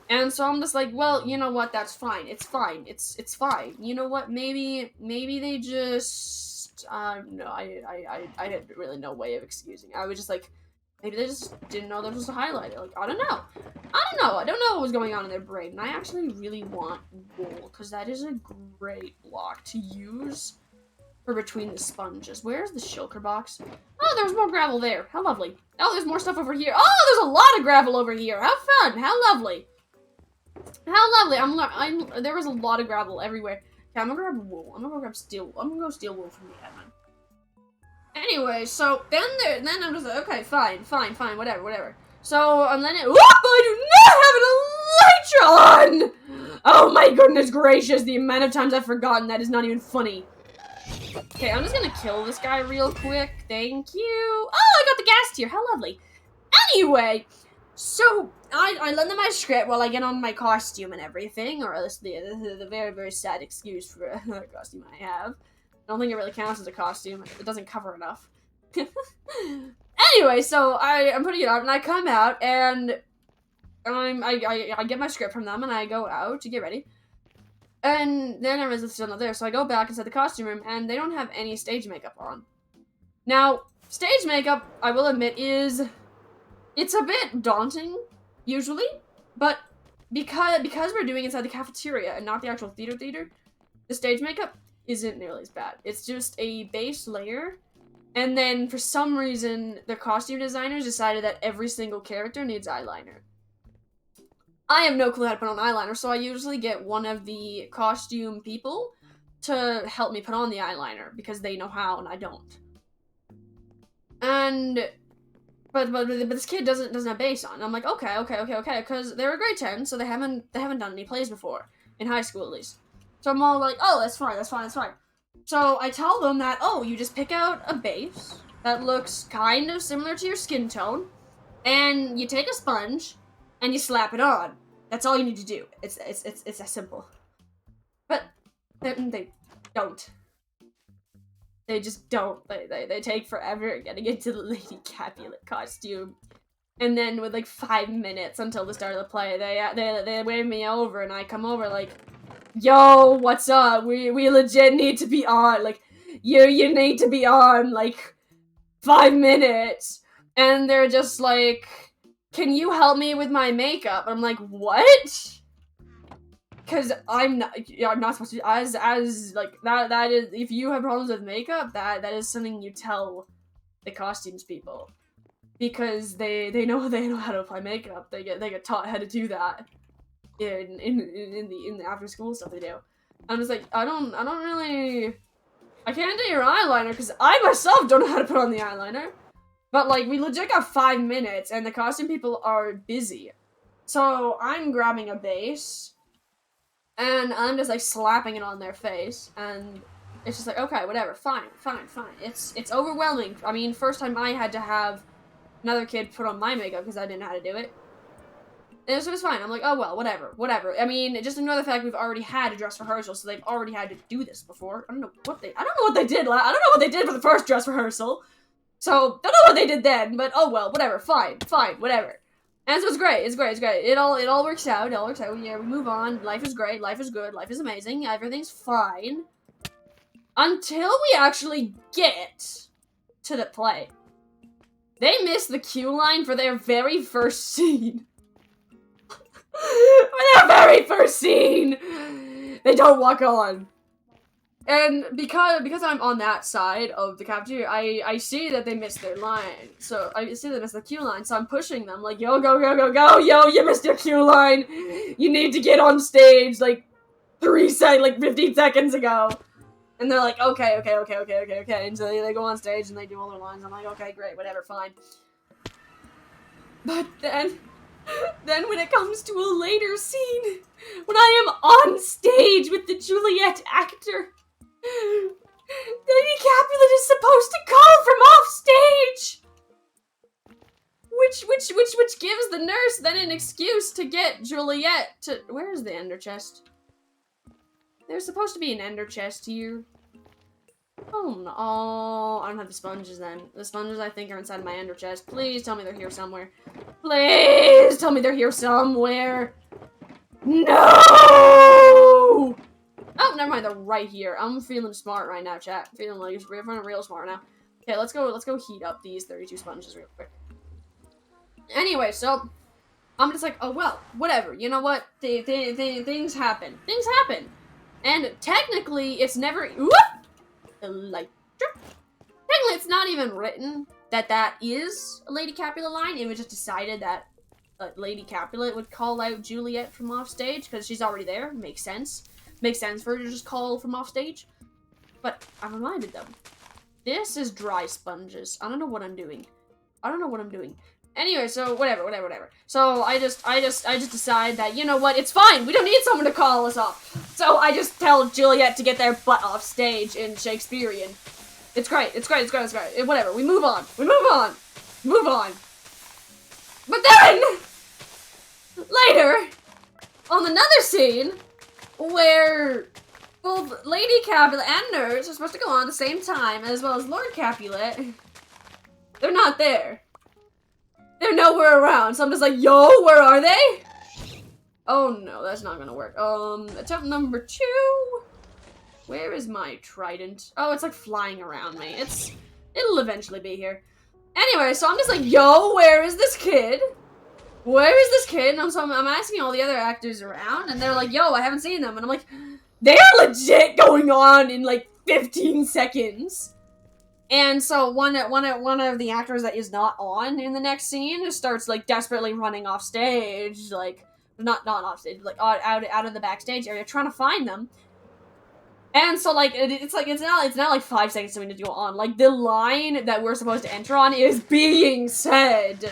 And so I'm just like, well, you know what? That's fine. It's fine. It's fine. You know what? Maybe they just no, I had really no way of excusing it. I was just like, maybe they just didn't know there was a highlighter. Like, I don't know. I don't know what was going on in their brain. And I actually really want wool, because that is a great block to use for between the sponges. Where's the shulker box? Oh, there's more gravel there. How lovely. Oh, there's more stuff over here. Oh, there's a lot of gravel over here. How fun. How lovely. How lovely. There was a lot of gravel everywhere. Okay, I'm gonna grab wool. I'm gonna go steal wool from the admin. Anyway, so then I'm just like, okay, fine, whatever. So, and then I do not have an elytron! Oh my goodness gracious, the amount of times I've forgotten that is not even funny. Okay, I'm just gonna kill this guy real quick. Thank you. Oh, I got the gas tier. How lovely. Anyway, so I lend them my script while I get on my costume and everything, or at least the very, very sad excuse for a costume I have. I don't think it really counts as a costume. It doesn't cover enough. Anyway, so I'm putting it out, and I come out, and I get my script from them, and I go out to get ready. And then everyone's still not there, so I go back inside the costume room, and they don't have any stage makeup on. Now, stage makeup, I will admit, it's a bit daunting, usually, but because we're doing it inside the cafeteria and not the actual theater, the stage makeup isn't nearly as bad. It's just a base layer, and then for some reason, the costume designers decided that every single character needs eyeliner. I have no clue how to put on eyeliner, so I usually get one of the costume people to help me put on the eyeliner, because they know how and I don't. And but this kid doesn't have base on. And I'm like, okay, because they're a grade 10, so they haven't done any plays before, in high school at least. So I'm all like, oh, that's fine. So I tell them that, oh, you just pick out a base that looks kind of similar to your skin tone, and you take a sponge and you slap it on. That's all you need to do. It's as simple. But they don't. They just don't. They take forever getting into the Lady Capulet costume. And then with like 5 minutes until the start of the play, they wave me over, and I come over like, yo, what's up? We legit need to be on. Like, you need to be on like 5 minutes. And they're just like, can you help me with my makeup? And I'm like, what? Because I'm not supposed to, as like, that is, if you have problems with makeup, that is something you tell the costumes people. Because they know how to apply makeup. They get taught how to do that in the after school stuff they do. I'm just like, I can't do your eyeliner because I myself don't know how to put on the eyeliner. But like, we legit got 5 minutes and the costume people are busy. So I'm grabbing a base and I'm just like slapping it on their face, and it's just like, okay, whatever, fine. It's overwhelming. I mean, first time I had to have another kid put on my makeup because I didn't know how to do it. And it was fine. I'm like, oh well, whatever. I mean, just ignore the fact we've already had a dress rehearsal, so they've already had to do this before. I don't know what they did for the first dress rehearsal. So, don't know what they did then, but oh well, whatever, fine, whatever. And so it's great. It all works out. Yeah, we move on. Life is great, life is good, life is amazing, everything's fine. Until we actually get to the play. They miss the cue line for their very first scene. They don't walk on. And because I'm on that side of the cafeteria, I see that they missed their line. So I see they missed the cue line, so I'm pushing them like, yo, go, yo, you missed your cue line. You need to get on stage like 15 seconds ago. And they're like, okay. And so they go on stage and they do all their lines. I'm like, okay, great, whatever, fine. But then when it comes to a later scene, when I am on stage with the Juliet actor, Lady Capulet is supposed to call from off stage, which gives the nurse then an excuse to get Juliet to. Where's the ender chest? There's supposed to be an ender chest here. Oh no! I don't have the sponges then. The sponges I think are inside my ender chest. Please tell me they're here somewhere. Please tell me they're here somewhere. No! Oh, never mind. They're right here. I'm feeling smart right now, chat. Feeling like we're feeling real smart now. Okay, let's go heat up these 32 sponges real quick. Anyway, so I'm just like, oh well, whatever. You know what? Things happen. Things happen. And technically, it's never. Whoop! Like, technically, it's not even written that is a Lady Capulet line. It was just decided that Lady Capulet would call out Juliet from off stage because she's already there. Makes sense. Makes sense for her to just call from off stage. But I reminded them, this is dry sponges. I don't know what I'm doing. Anyway, so whatever. So I just decide that, you know what, it's fine. We don't need someone to call us off. So I just tell Juliet to get their butt off stage in Shakespearean. It's great. Whatever. We move on. But then, later, on another scene, where both Lady Capulet and Nurse are supposed to go on at the same time, as well as Lord Capulet, they're not there. They're nowhere around, so I'm just like, yo, where are they? Oh no, that's not gonna work. Attempt number 2. Where is my trident? Oh, it's like flying around me. It'll eventually be here. Anyway, so I'm just like, yo, where is this kid? And I'm asking all the other actors around, and they're like, yo, I haven't seen them. And I'm like, they're legit going on in like 15 seconds. And so one of the actors that is not on in the next scene starts like desperately running off stage, like not off stage, like out of the backstage area, trying to find them. And so like it's not like 5 seconds to go on. Like the line that we're supposed to enter on is being said.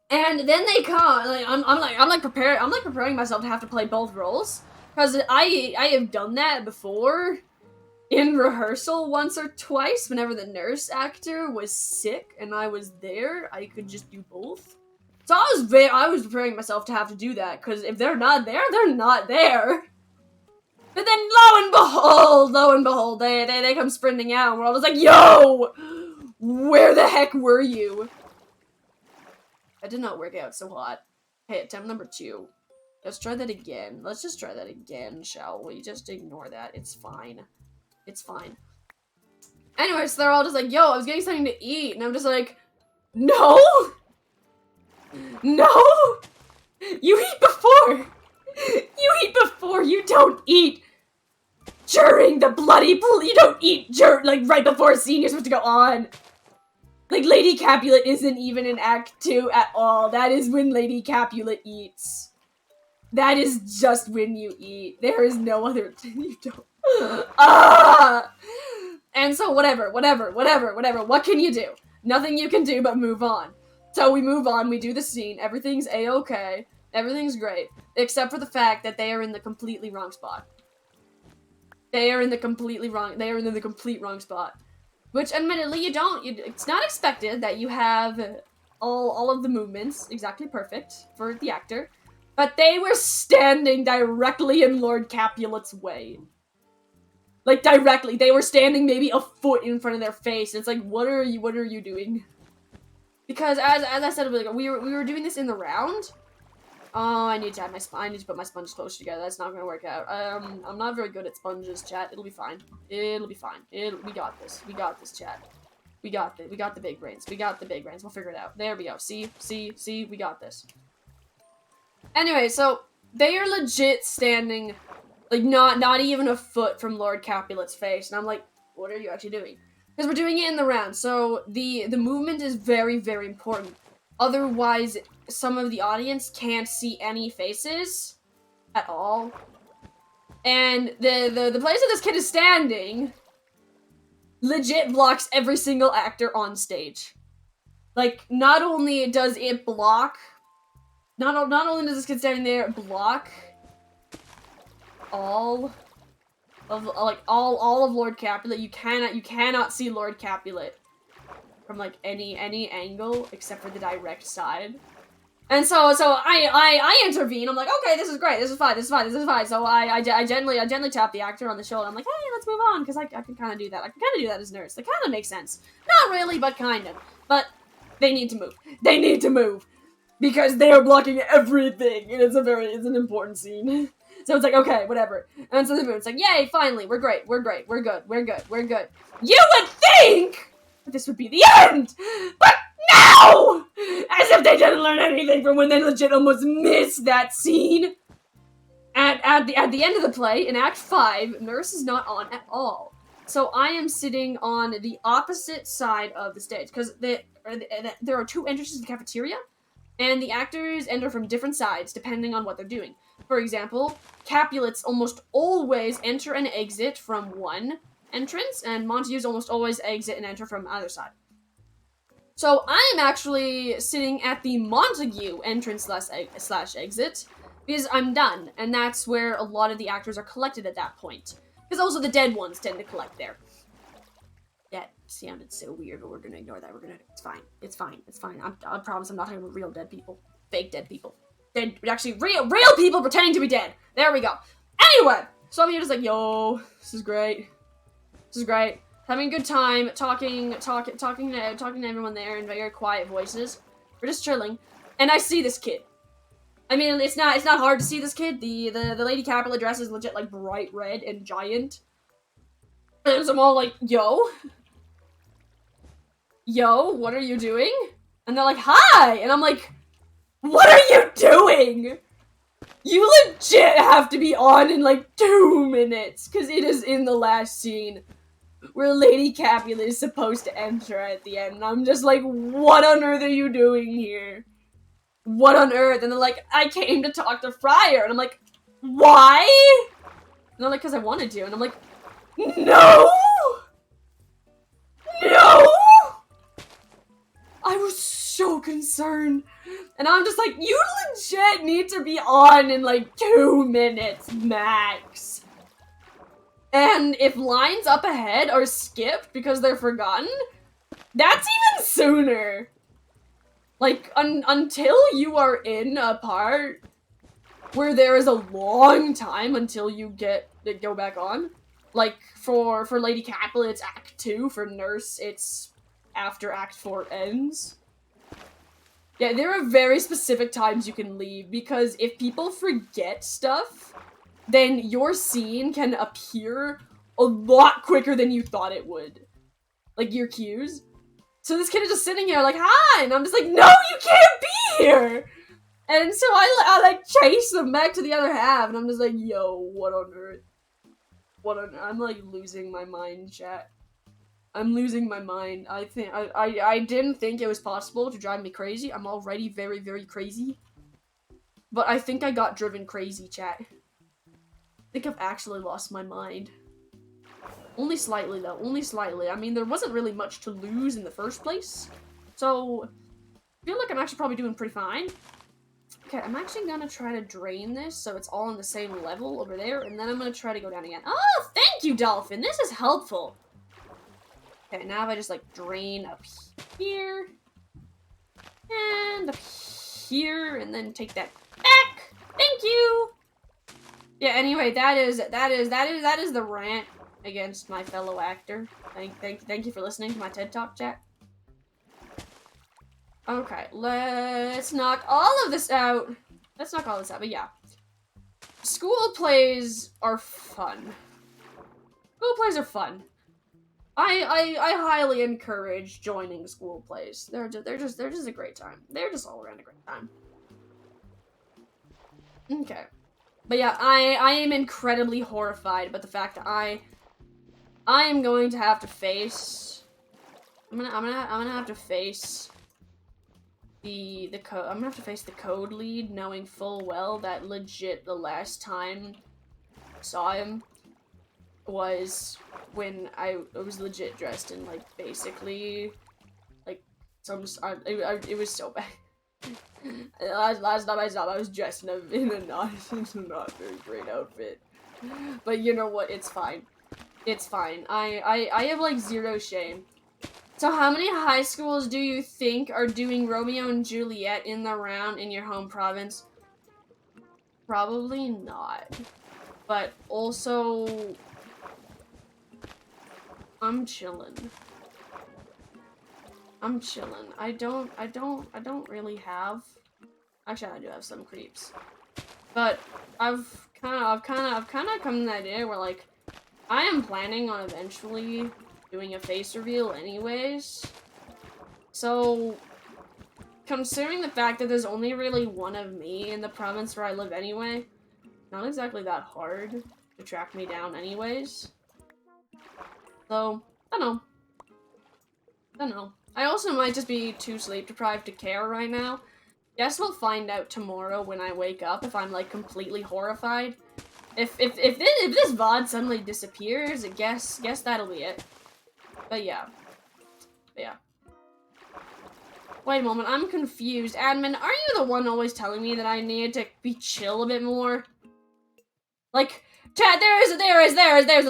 And then they come. Like, I'm preparing myself to have to play both roles, because I have done that before in rehearsal once or twice. Whenever the nurse actor was sick and I was there, I could just do both. So I was preparing myself to have to do that, because if they're not there, they're not there. But then lo and behold, they come sprinting out, and we're all just like, yo, where the heck were you? That did not work out so hot. Hey, attempt number 2. Let's try that again. Let's just try that again, shall we? Just ignore that. It's fine. It's fine. Anyways, so they're all just like, yo, I was getting something to eat. And I'm just like, no! No! You eat before! You eat before! You don't eat during the bloody... You don't eat like, right before a scene you're supposed to go on. Like, Lady Capulet isn't even in Act 2 at all. That is when Lady Capulet eats. That is just when you eat. There is no other... You don't... Ah! And so whatever. What can you do? Nothing you can do but move on. So we move on, we do the scene, everything's a-okay, everything's great, except for the fact that they are in the completely wrong spot. They are in the complete wrong spot. Which, admittedly, it's not expected that you have all of the movements exactly perfect for the actor, but they were standing directly in Lord Capulet's way. Like, directly. They were standing maybe a foot in front of their face. It's like, what are you doing? Because, as I said, we were doing this in the round. Oh, I need to put my sponge closer together. That's not gonna work out. I'm not very good at sponges, chat. It'll be fine. We got this. We got this, chat. We got the big brains. We'll figure it out. There we go. See, we got this. Anyway, so they are legit standing, like, not even a foot from Lord Capulet's face, and I'm like, what are you actually doing? Because we're doing it in the round, so the movement is very, very important. Otherwise, some of the audience can't see any faces at all. And the place that this kid is standing legit blocks every single actor on stage. Like, not only does it block, not only does this kid standing there block all of Lord Capulet, you cannot see Lord Capulet from like any angle except for the direct side. And so I intervene. I'm like, okay, this is great. This is fine. So I gently tap the actor on the shoulder. I'm like, hey, let's move on, because I can kind of do that. I can kind of do that as nurse. That kind of makes sense. Not really, but kind of. But they need to move. Because they are blocking everything, and it's an important scene. So it's like, okay, whatever. And so the moon's like, yay, finally, we're great, we're good. You would think that this would be the end! But no! As if they didn't learn anything from when they legit almost missed that scene. At the end of the play, in Act 5, Nurse is not on at all. So I am sitting on the opposite side of the stage, because there are 2 entrances to the cafeteria, and the actors enter from different sides, depending on what they're doing. For example, Capulets almost always enter and exit from one entrance, and Montagues almost always exit and enter from the other side. So I am actually sitting at the Montague entrance slash exit because I'm done, and that's where a lot of the actors are collected at that point. Because also the dead ones tend to collect there. That sounded so weird, but we're gonna ignore that. It's fine. It's fine. It's fine. I promise I'm not talking about real dead people. Fake dead people. Dead, actually, real people pretending to be dead. There we go. Anyway, so I'm here just like, yo, this is great. This is great. Having a good time, talking to everyone there in very quiet voices. We're just chilling, and I see this kid. I mean, it's not hard to see this kid. The Lady Capulet dress is legit like bright red and giant. And so I'm all like, yo, what are you doing? And they're like, hi, and I'm like, what are you doing? You legit have to be on in like 2 minutes, because it is in the last scene where Lady Capulet is supposed to enter at the end, and I'm just like, what on earth are you doing here? What on earth? And they're like, I came to talk to Friar, and I'm like, why? And they're like, because I wanted to, and I'm like, no! No! I was so concerned, and I'm just like, you legit need to be on in like 2 minutes max. And if lines up ahead are skipped because they're forgotten, that's even sooner. Like, until you are in a part where there is a long time until you go back on. Like, for Lady Capulet, it's Act 2. For Nurse, it's after Act 4 ends. Yeah, there are very specific times you can leave, because if people forget stuff, then your scene can appear a lot quicker than you thought it would. Like, your cues. So this kid is just sitting here like, hi! And I'm just like, no, you can't be here! And so I like, chase them back to the other half, and I'm just like, yo, what on earth? What on earth? I'm, like, losing my mind, chat. I'm losing my mind. I didn't think it was possible to drive me crazy. I'm already very, very crazy. But I think I got driven crazy, chat. I think I've actually lost my mind. Only slightly, though. Only slightly. I mean, there wasn't really much to lose in the first place. So, I feel like I'm actually probably doing pretty fine. Okay, I'm actually gonna try to drain this so it's all on the same level over there, and then I'm gonna try to go down again. Oh, thank you, Dolphin! This is helpful! Okay, now if I just, like, drain up here, and up here, and then take that back! Thank you! Yeah, anyway, that is the rant against my fellow actor. Thank you for listening to my TED Talk, chat. Okay, let's knock all of this out. Let's knock all this out, but yeah. School plays are fun. School plays are fun. I highly encourage joining school plays. They're just a great time. They're just all around a great time. Okay. But yeah, I am incredibly horrified about the fact that I am going to have to face I'm gonna have to face the code. I'm gonna have to face the code lead, knowing full well that legit the last time I saw him was when I was legit dressed in like basically like some it was so bad. Last time I saw him, I was dressed in a not very great outfit. But you know what? It's fine. It's fine. I have like zero shame. So how many high schools do you think are doing Romeo and Juliet in the round in your home province? Probably not. But also, I'm chillin'. I'm chillin'. I don't really have. Actually, I do have some creeps. But I've kind of come to the idea where like I am planning on eventually doing a face reveal anyways. So, considering the fact that there's only really one of me in the province where I live anyway, not exactly that hard to track me down anyways. So, I don't know. I also might just be too sleep deprived to care right now. Guess we'll find out tomorrow when I wake up if I'm like completely horrified. If this VOD suddenly disappears, guess that'll be it. But yeah. Wait a moment, I'm confused. Admin, are you the one always telling me that I need to be chill a bit more? Like, chat, there's a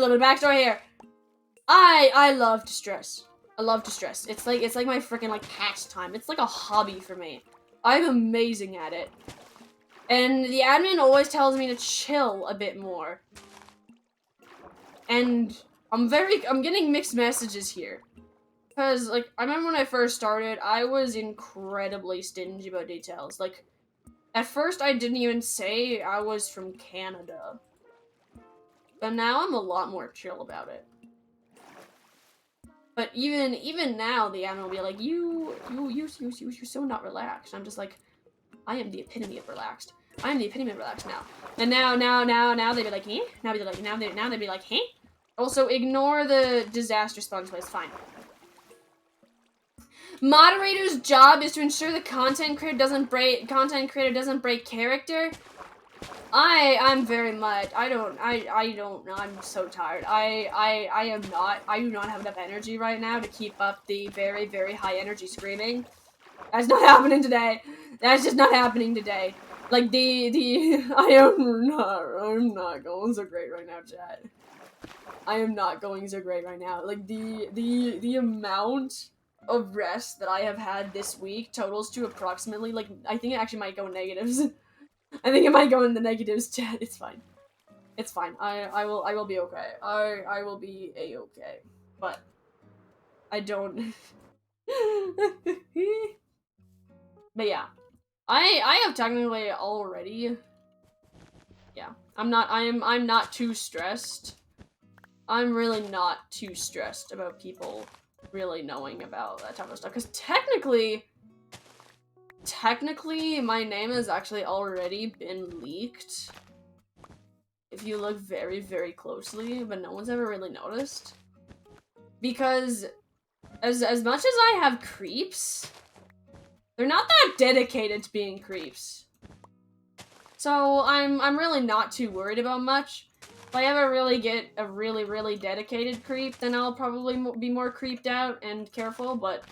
little bit of backstory here. I love to stress. I love to stress. It's like my freaking like pastime. It's like a hobby for me. I'm amazing at it. And the admin always tells me to chill a bit more. And I'm getting mixed messages here. Because, like, I remember when I first started, I was incredibly stingy about details. Like, at first I didn't even say I was from Canada. But now I'm a lot more chill about it. But even now, the admin will be like, you're so not relaxed. I'm just like, I am the epitome of relaxed. I am the epitome of relaxed now. And now they'd be like, eh? Now they'd be like, hey? Also, ignore the disaster sponge place. Fine. Moderator's job is to ensure the content creator doesn't break character. I'm very much, I don't know, I'm so tired. I do not have enough energy right now to keep up the very, very high energy screaming. That's not happening today. That's just not happening today. Like, I'm not going so great right now, chat. I am not going so great right now. Like, the amount of rest that I have had this week totals to approximately, like, I think it actually might go in negatives. I think it might go in the negatives, chat. It's fine. It's fine. I will be okay. I will be a-okay. But I don't But yeah. I have technically already. Yeah. I'm not too stressed. I'm really not too stressed about people really knowing about that type of stuff. Because technically, my name has actually already been leaked. If you look very, very closely, but no one's ever really noticed. Because as much as I have creeps, they're not that dedicated to being creeps. So I'm really not too worried about much. If I ever really get a really, really dedicated creep, then I'll probably be more creeped out and careful, but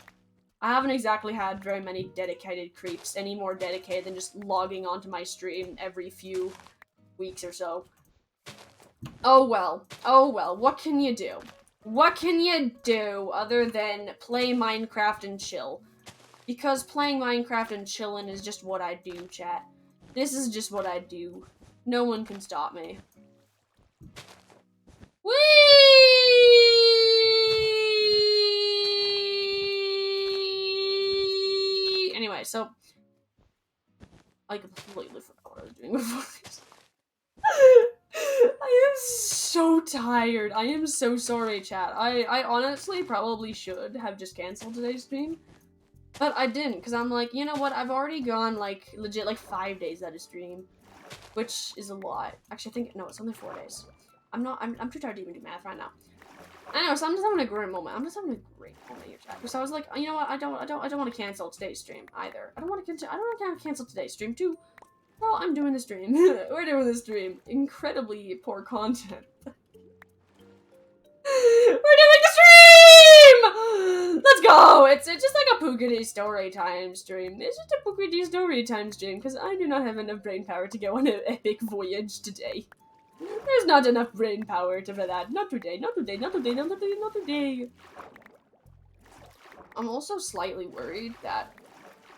I haven't exactly had very many dedicated creeps, any more dedicated than just logging onto my stream every few weeks or so. Oh well, what can you do? What can you do other than play Minecraft and chill? Because playing Minecraft and chilling is just what I do, chat. This is just what I do. No one can stop me. Whee! Anyway, so I completely forgot what I was doing before this. I am so tired. I am so sorry, chat. I honestly probably should have just canceled today's stream. But I didn't, because I'm like, you know what? I've already gone, like, legit, like, 5 days out of stream. Which is a lot. Actually, I think, no, it's only 4 days. I'm too tired to even do math right now. I know, so I'm just having a great moment. I'm just having a great moment here, chat. So I was like, you know what? I don't want to cancel today's stream either. I don't want to cancel today's stream too. Well, I'm doing the stream. We're doing the stream. Incredibly poor content. We're doing the stream! Let's go! It's just like a Pookity story time stream. It's just a Pookity story time stream, because I do not have enough brain power to go on an epic voyage today. There's not enough brain power for that. Not today, not today, not today, not today, not today. I'm also slightly worried that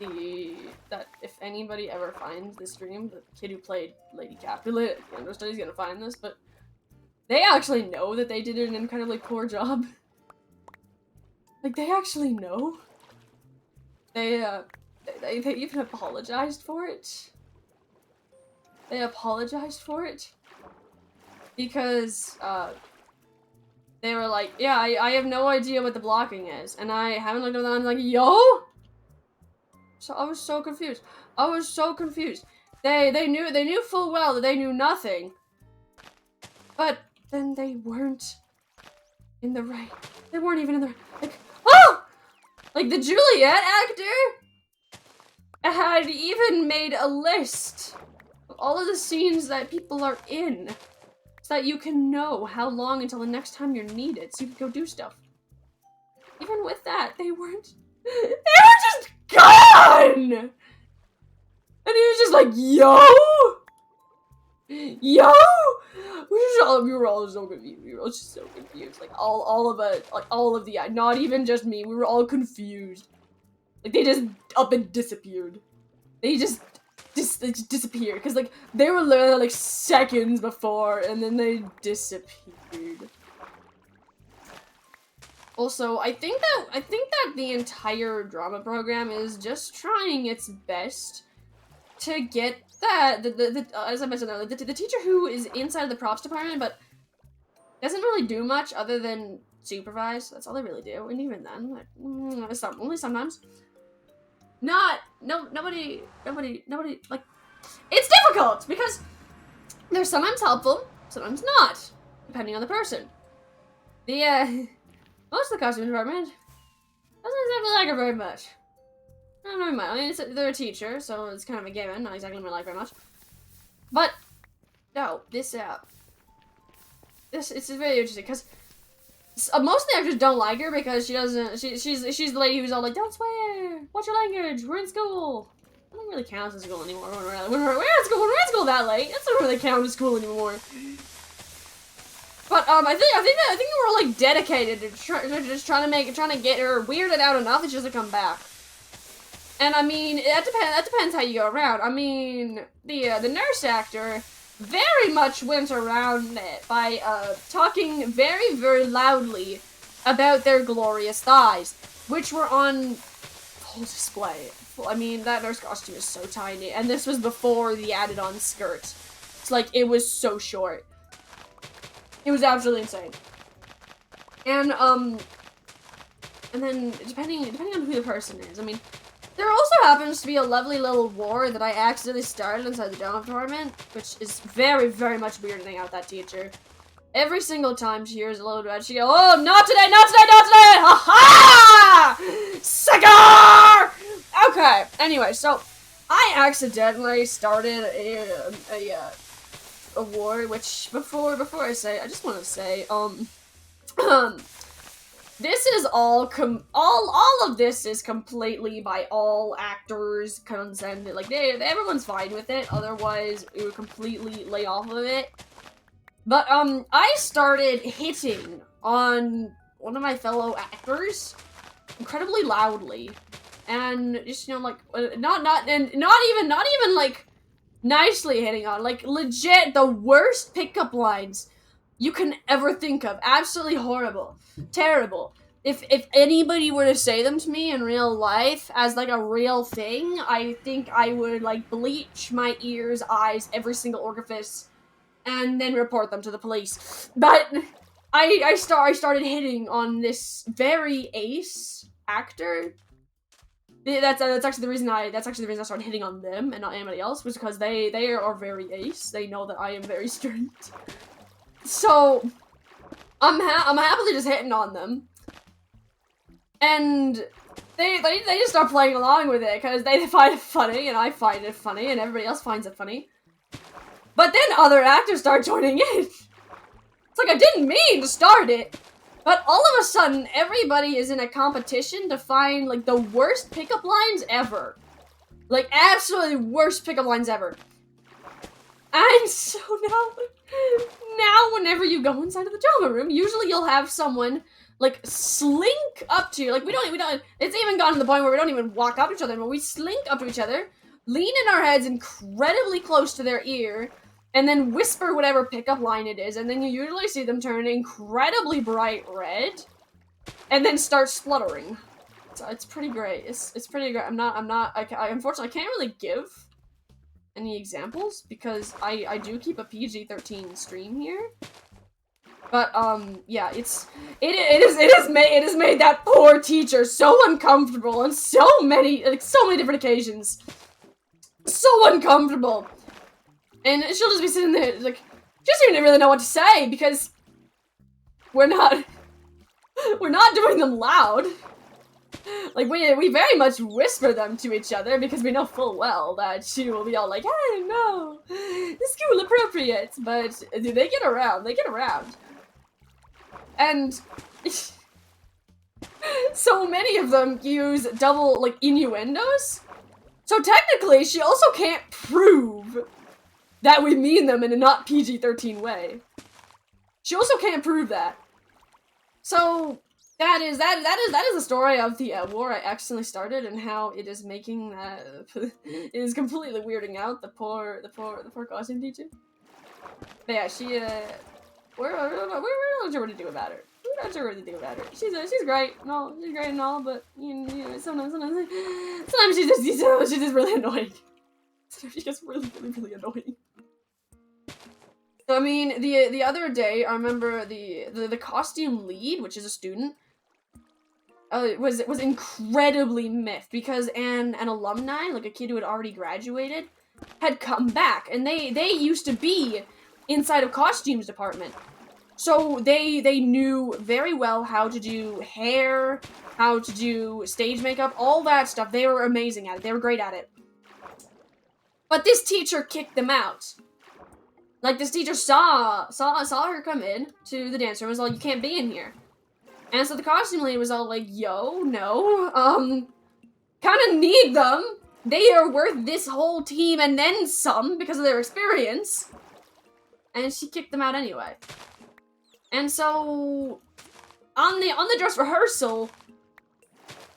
if anybody ever finds this stream, the kid who played Lady Capulet at Gender Studies is gonna find this, but they actually know that they did an incredibly poor job. Like, they actually know. They even apologized for it. They apologized for it. Because, they were like, yeah, I have no idea what the blocking is. And I haven't looked at them, I'm like, yo? So I was so confused. I was so confused. They knew full well that they knew nothing. But then they weren't in the right. They weren't even in the right. Like, oh! Like, the Juliet actor had even made a list of all of the scenes that people are in, so that you can know how long until the next time you're needed, so you can go do stuff. Even with that, they weren't They were just gone! And he was just like, yo! Yo! We were all so confused. We were all just so confused. Like, all of us, like, all of the, not even just me, we were all confused. Like, they just up and disappeared. They just disappeared. Because, like, they were literally, like, seconds before, and then they disappeared. Also, I think that the entire drama program is just trying its best to get that, as I mentioned earlier, the teacher who is inside the props department, but doesn't really do much other than supervise. That's all they really do, and even then, like, only sometimes. Nobody, like, it's difficult, because they're sometimes helpful, sometimes not, depending on the person. Most of the costume department doesn't exactly like her very much. Not very much. I mean, they're a teacher, so it's kind of a given. Not exactly what I like very much. But no, it's very interesting because most of the actors don't like her because she doesn't. She's the lady who's all like, "Don't swear. Watch your language. We're in school." I don't really count as school anymore. We're in school that late. That doesn't really count as school anymore. But I think they were all like dedicated to just trying to get her weirded out enough that she doesn't come back. And I mean, that depends how you go around. I mean, the nurse actor very much went around it by talking very, very loudly about their glorious thighs, which were on full display. I mean, that nurse costume is so tiny, and this was before the added-on skirt. It's like, it was so short. It was absolutely insane. And then depending on who the person is, I mean, there also happens to be a lovely little war that I accidentally started inside the drama department, which is very, very much weirding out that teacher. Every single time she hears a little bit, she goes, "Oh, not today, not today, not today! Ha ha! Sucker!" Okay. Anyway, so I accidentally started a war, which before I say, I just want to say, this is all of this is completely by all actors consent. Like everyone's fine with it. Otherwise, we would completely lay off of it. But I started hitting on one of my fellow actors incredibly loudly, and just like not even like nicely hitting on, like legit the worst pickup lines you can ever think of. Absolutely horrible. Terrible. If anybody were to say them to me in real life as like a real thing, I think I would like bleach my ears, eyes, every single orifice, and then report them to the police. But I started hitting on this very ace actor. That's actually the reason I started hitting on them and not anybody else, was because they are very ace. They know that I am very strict. So I'm happily just hitting on them, and they just start playing along with it because they find it funny, and I find it funny, and everybody else finds it funny. But then other actors start joining in. It's like I didn't mean to start it, but all of a sudden everybody is in a competition to find like the worst pickup lines ever, like absolutely worst pickup lines ever. And so now whenever you go inside of the drama room, usually you'll have someone like slink up to you. Like we don't, it's even gotten to the point where we don't even walk up to each other, but we slink up to each other, lean in our heads incredibly close to their ear, and then whisper whatever pickup line it is, and then you usually see them turn incredibly bright red, and then start spluttering. So it's pretty great. It's pretty great. I unfortunately can't really give any examples because I do keep a PG-13 stream here. But yeah, it has made that poor teacher so uncomfortable on so many different occasions. So uncomfortable. And she'll just be sitting there like she doesn't even really know what to say because we're not doing them loud. Like, we very much whisper them to each other because we know full well that she will be all like, "Hey, no, it's school appropriate." But they get around. And So many of them use double, like, innuendos. So technically, she also can't prove that we mean them in a not PG-13 way. She also can't prove that. So that is the story of the war I accidentally started and how it is making it is completely weirding out the poor costume teacher. But yeah, she we're not sure what to do about her. We're not sure what to do about her. She's great. No, she's great and all, but you know sometimes she's just really annoying. She gets really annoying. So, I mean, the other day, I remember the costume lead, which is a student, was incredibly miffed because an alumni, like a kid who had already graduated, had come back, and they used to be inside of costumes department. So they knew very well how to do hair, how to do stage makeup, all that stuff. They were amazing at it. They were great at it. But this teacher kicked them out. Like, this teacher saw her come in to the dance room and was like, you can't be in here. And so the costume lady was all like, yo, no, kind of need them. They are worth this whole team and then some because of their experience. And she kicked them out anyway. And so, on the dress rehearsal,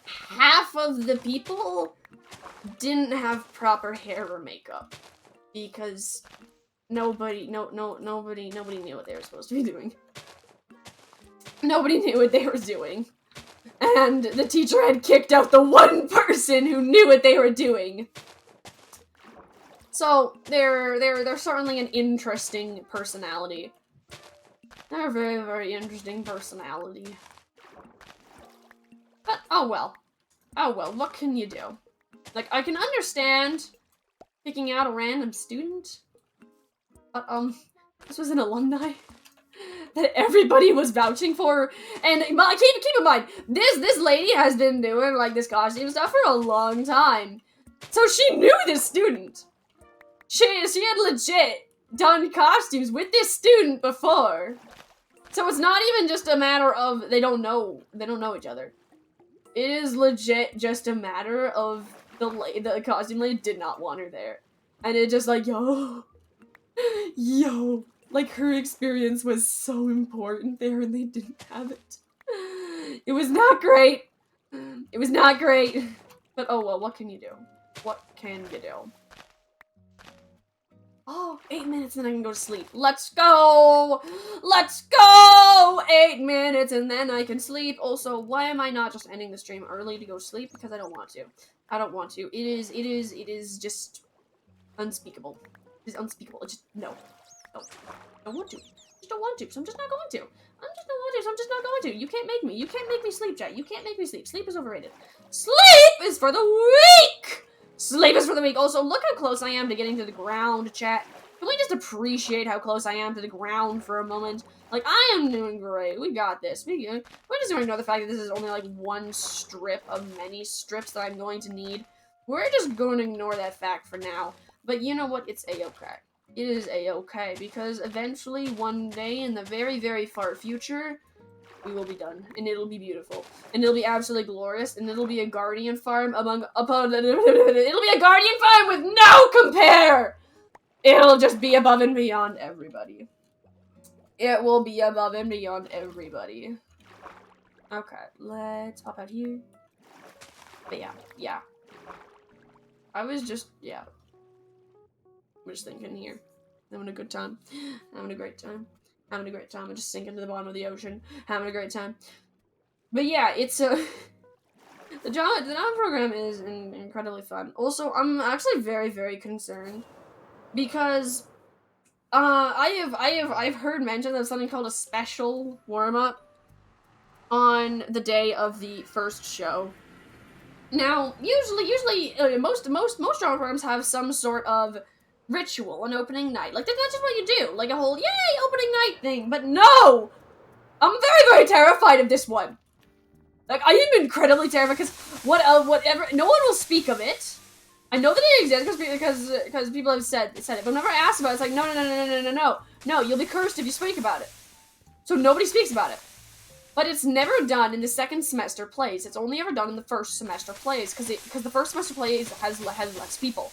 half of the people didn't have proper hair or makeup because nobody knew what they were supposed to be doing. Nobody knew what they were doing. And the teacher had kicked out the one person who knew what they were doing. So, they're certainly an interesting personality. They're a very interesting personality. But, oh well. Oh well, what can you do? Like, I can understand picking out a random student. But, this was an alumni that everybody was vouching for. And keep in mind, this lady has been doing, like, this costume stuff for a long time. So she knew this student. She had legit done costumes with this student before. So it's not even just a matter of they don't know each other. It is legit just a matter of the costume lady did not want her there. And it just like, yo, like her experience was so important there and they didn't have it. It was not great. It was not great. But oh well, what can you do? What can you do? Oh, 8 minutes and then I can go to sleep. Let's go! Let's go! 8 minutes and then I can sleep. Also, why am I not just ending the stream early to go sleep? Because I don't want to. I don't want to. It is just unspeakable. It is unspeakable. It just, no. No. Don't want to. Just don't want to, so I'm just not going to. I'm just not want to, so I'm just not going to. You can't make me. You can't make me sleep, chat. You can't make me sleep. Sleep is overrated. Sleep is for the weak! Sleep is for the weak. Also, look how close I am to getting to the ground, chat. Can we just appreciate how close I am to the ground for a moment? Like, I am doing great. We got this. We're just going to ignore the fact that this is only, like, one strip of many strips that I'm going to need. We're just going to ignore that fact for now. But you know what? It's a-okay. It is a-okay, because eventually, one day, in the very, very far future, we will be done, and it'll be beautiful, and it'll be absolutely glorious, and it'll be a guardian farm it'll be a guardian farm with no compare! It'll just be above and beyond everybody. It will be above and beyond everybody. Okay, let's pop out here. But yeah. I was just, yeah. I'm just thinking here. Having a good time. Having a great time. Having a great time. I'm just sinking to the bottom of the ocean. Having a great time. But yeah, it's the drama program is incredibly fun. Also, I'm actually very, very concerned because I've heard mention of something called a special warm-up on the day of the first show. Now, usually most drama programs have some sort of ritual on opening night. Like, that's just what you do. Like, a whole, yay, opening night thing. But no! I'm very, very terrified of this one. Like, I am incredibly terrified because whatever, no one will speak of it. I know that it exists because people have said it, but whenever I ask about it, it's like, no, you'll be cursed if you speak about it. So nobody speaks about it. but it's never done in the second semester plays. It's only ever done in the first semester plays, because the first semester plays has less people.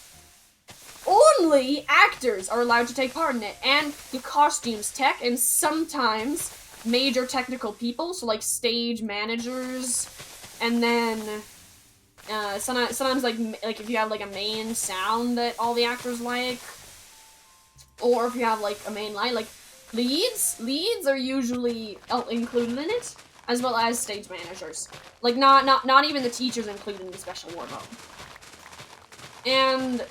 Only actors are allowed to take part in it, and the costumes tech, and sometimes major technical people, so like stage managers, and then sometimes like if you have like a main sound that all the actors like, or if you have like a main line, like leads are usually included in it, as well as stage managers. Like not even the teachers included in the special warm-up. And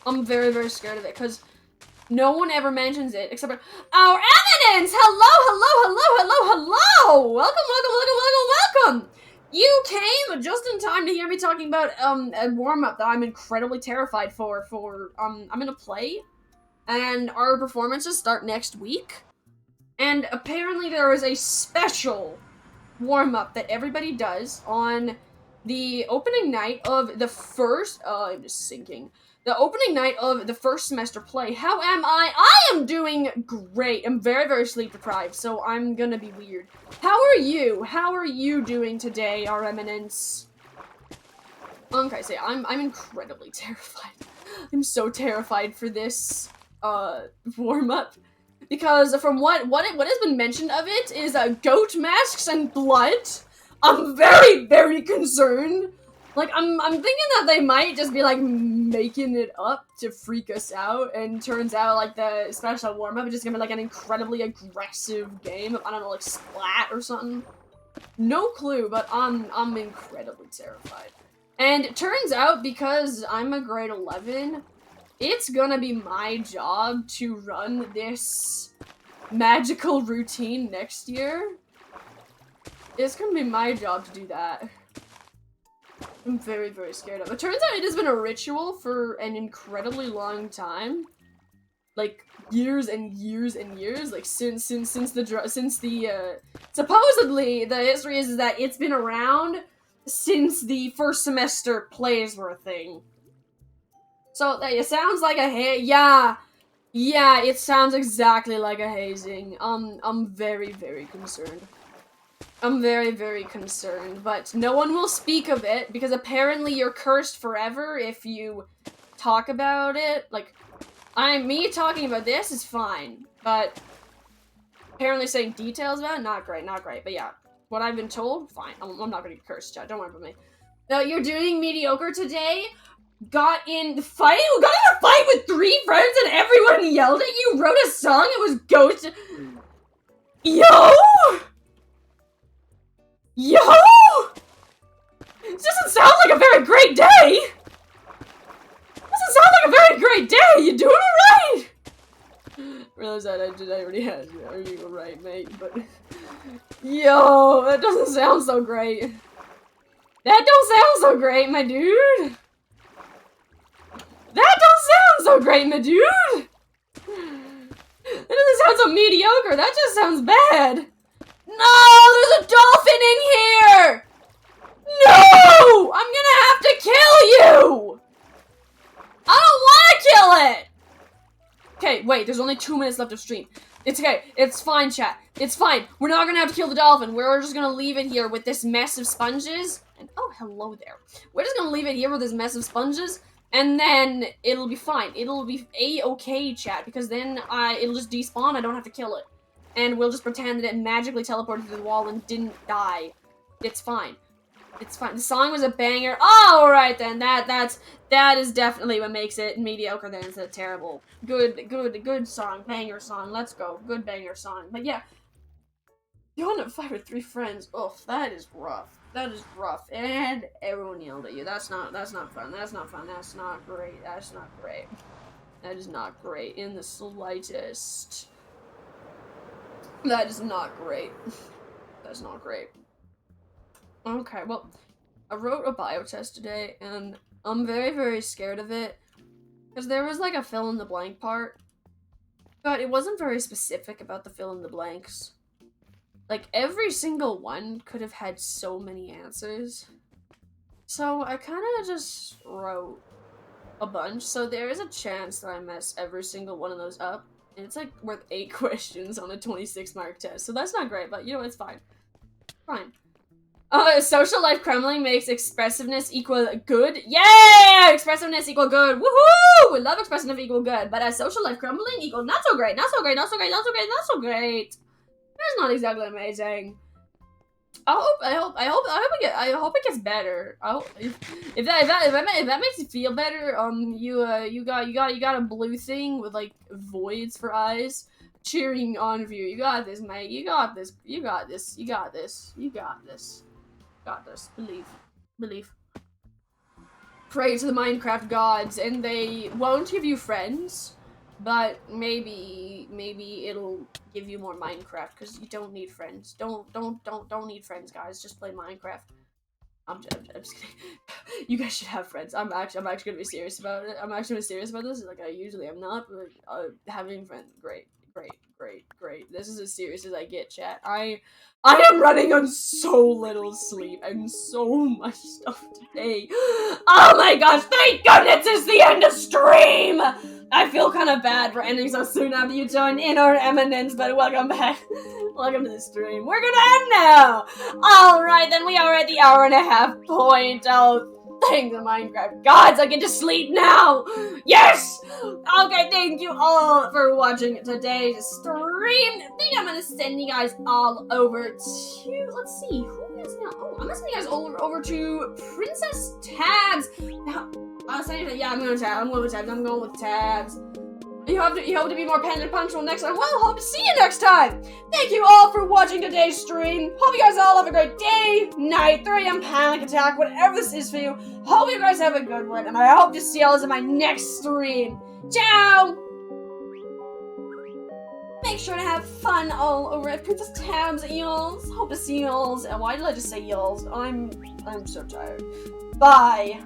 I'm very, very scared of it, because no one ever mentions it, except for our eminence! Hello! Welcome! You came just in time to hear me talking about, a warm-up that I'm incredibly terrified for, I'm in a play, and our performances start next week, and apparently there is a special warm-up that everybody does on the opening night of the first, I'm just sinking. The opening night of the first semester play. How am I? I am doing great. I'm very, very sleep deprived, so I'm gonna be weird. How are you? How are you doing today, our eminence? Okay, so I'm incredibly terrified. I'm so terrified for this, warm-up. Because from what has been mentioned of it is, goat masks and blood. I'm very, very concerned. Like, I'm thinking that they might just be, like, making it up to freak us out, and turns out, like, the special warm-up is just gonna be, like, an incredibly aggressive game of, I don't know, like, Splat or something. No clue, but I'm incredibly terrified. And it turns out, because I'm a grade 11, it's gonna be my job to run this magical routine next year. It's gonna be my job to do that. I'm very, very scared of it. It turns out it has been a ritual for an incredibly long time. Like, years and years and years. Like, since the, supposedly, the history is that it's been around since the first semester plays were a thing. So, it sounds like a yeah, it sounds exactly like a hazing. I'm very, very concerned. I'm very, very concerned, but no one will speak of it, because apparently you're cursed forever if you talk about it. Like, me talking about this is fine, but apparently saying details about it, not great, but yeah. What I've been told, fine. I'm not gonna get cursed, chat, don't worry about me. Now, you're doing mediocre today? Got in a fight with 3 friends and everyone yelled at you? Wrote a song, it was Ghost. Yo! This doesn't sound like a very great day! You doing alright? Realize that I already had you. Are you alright, mate? But yo, that doesn't sound so great. That don't sound so great, my dude. That don't sound so great, my dude. That doesn't sound so mediocre. That just sounds bad. No, there's a dolphin in here. No, I'm gonna have to kill you. I don't want to kill it! Okay, wait, there's only 2 minutes left of stream. It's okay, it's fine, chat. It's fine. We're not gonna have to kill the dolphin. We're just gonna leave it here with this mess of sponges. And, oh, hello there. We're just gonna leave it here with this mess of sponges, and then it'll be fine. It'll be a-okay, chat, because then it'll just despawn. I don't have to kill it. And we'll just pretend that it magically teleported through the wall and didn't die. It's fine. It's fine. The song was a banger. All right then. That is definitely what makes it mediocre. Then instead of terrible. Good song. Banger song. Let's go. Good banger song. But yeah, you want to fight with 3 friends? Oh, that is rough. That is rough. And everyone yelled at you. That's not fun. That's not fun. That's not great. That's not great. That is not great in the slightest. That is not great. That's not great. Okay, well, I wrote a bio test today, and I'm very, very scared of it, because there was, like, a fill-in-the-blank part, but it wasn't very specific about the fill-in-the-blanks. Like, every single one could have had so many answers, so I kind of just wrote a bunch, so there is a chance that I mess every single one of those up, and it's, like, worth 8 questions on a 26-mark test, so that's not great, but, you know, it's fine. Fine. Social life crumbling makes expressiveness equal good. Yeah! Expressiveness equal good. Woohoo! We love expressiveness equal good. But social life crumbling equal not so great. Not so great. Not so great. Not so great. Not so great. That's not exactly amazing. I hope it gets better. I hope if that makes you feel better, you got a blue thing with like voids for eyes, cheering on for you. You got this, mate. You got this. You got this. You got this. You got this. Got this. Believe. Pray to the Minecraft gods, and they won't give you friends. But maybe it'll give you more Minecraft because you don't need friends. Don't need friends, guys. Just play Minecraft. I'm just kidding. You guys should have friends. I'm actually gonna be serious about it. I'm actually gonna be serious about this. Like I usually am not, but having friends, great. This is as serious as I get, chat. I am running on so little sleep and so much stuff today. Oh my gosh, thank goodness it's the end of stream! I feel kind of bad for ending so soon after you join in our eminence, but welcome back. Welcome to the stream. We're gonna end now! Alright, then we are at the hour-and-a-half point. Oh, thank the Minecraft gods, I get to sleep now! Yes! Okay, thank you all for watching today's stream. I think I'm gonna send you guys all over to, let's see, who is now? Oh, I'm gonna send you guys all over to Princess Tabs. Now, I'm going with Tabs. I'm going with Tabs. You hope to be more pen and punctual next time. Well, hope to see you next time. Thank you all for watching today's stream. Hope you guys all have a great day, night, 3 AM panic attack, whatever this is for you. Hope you guys have a good one, and I hope to see y'all in my next stream. Ciao! Make sure to have fun all over at Princess Tabs, y'alls. Hope to see y'alls. Why did I just say y'alls? I'm so tired. Bye.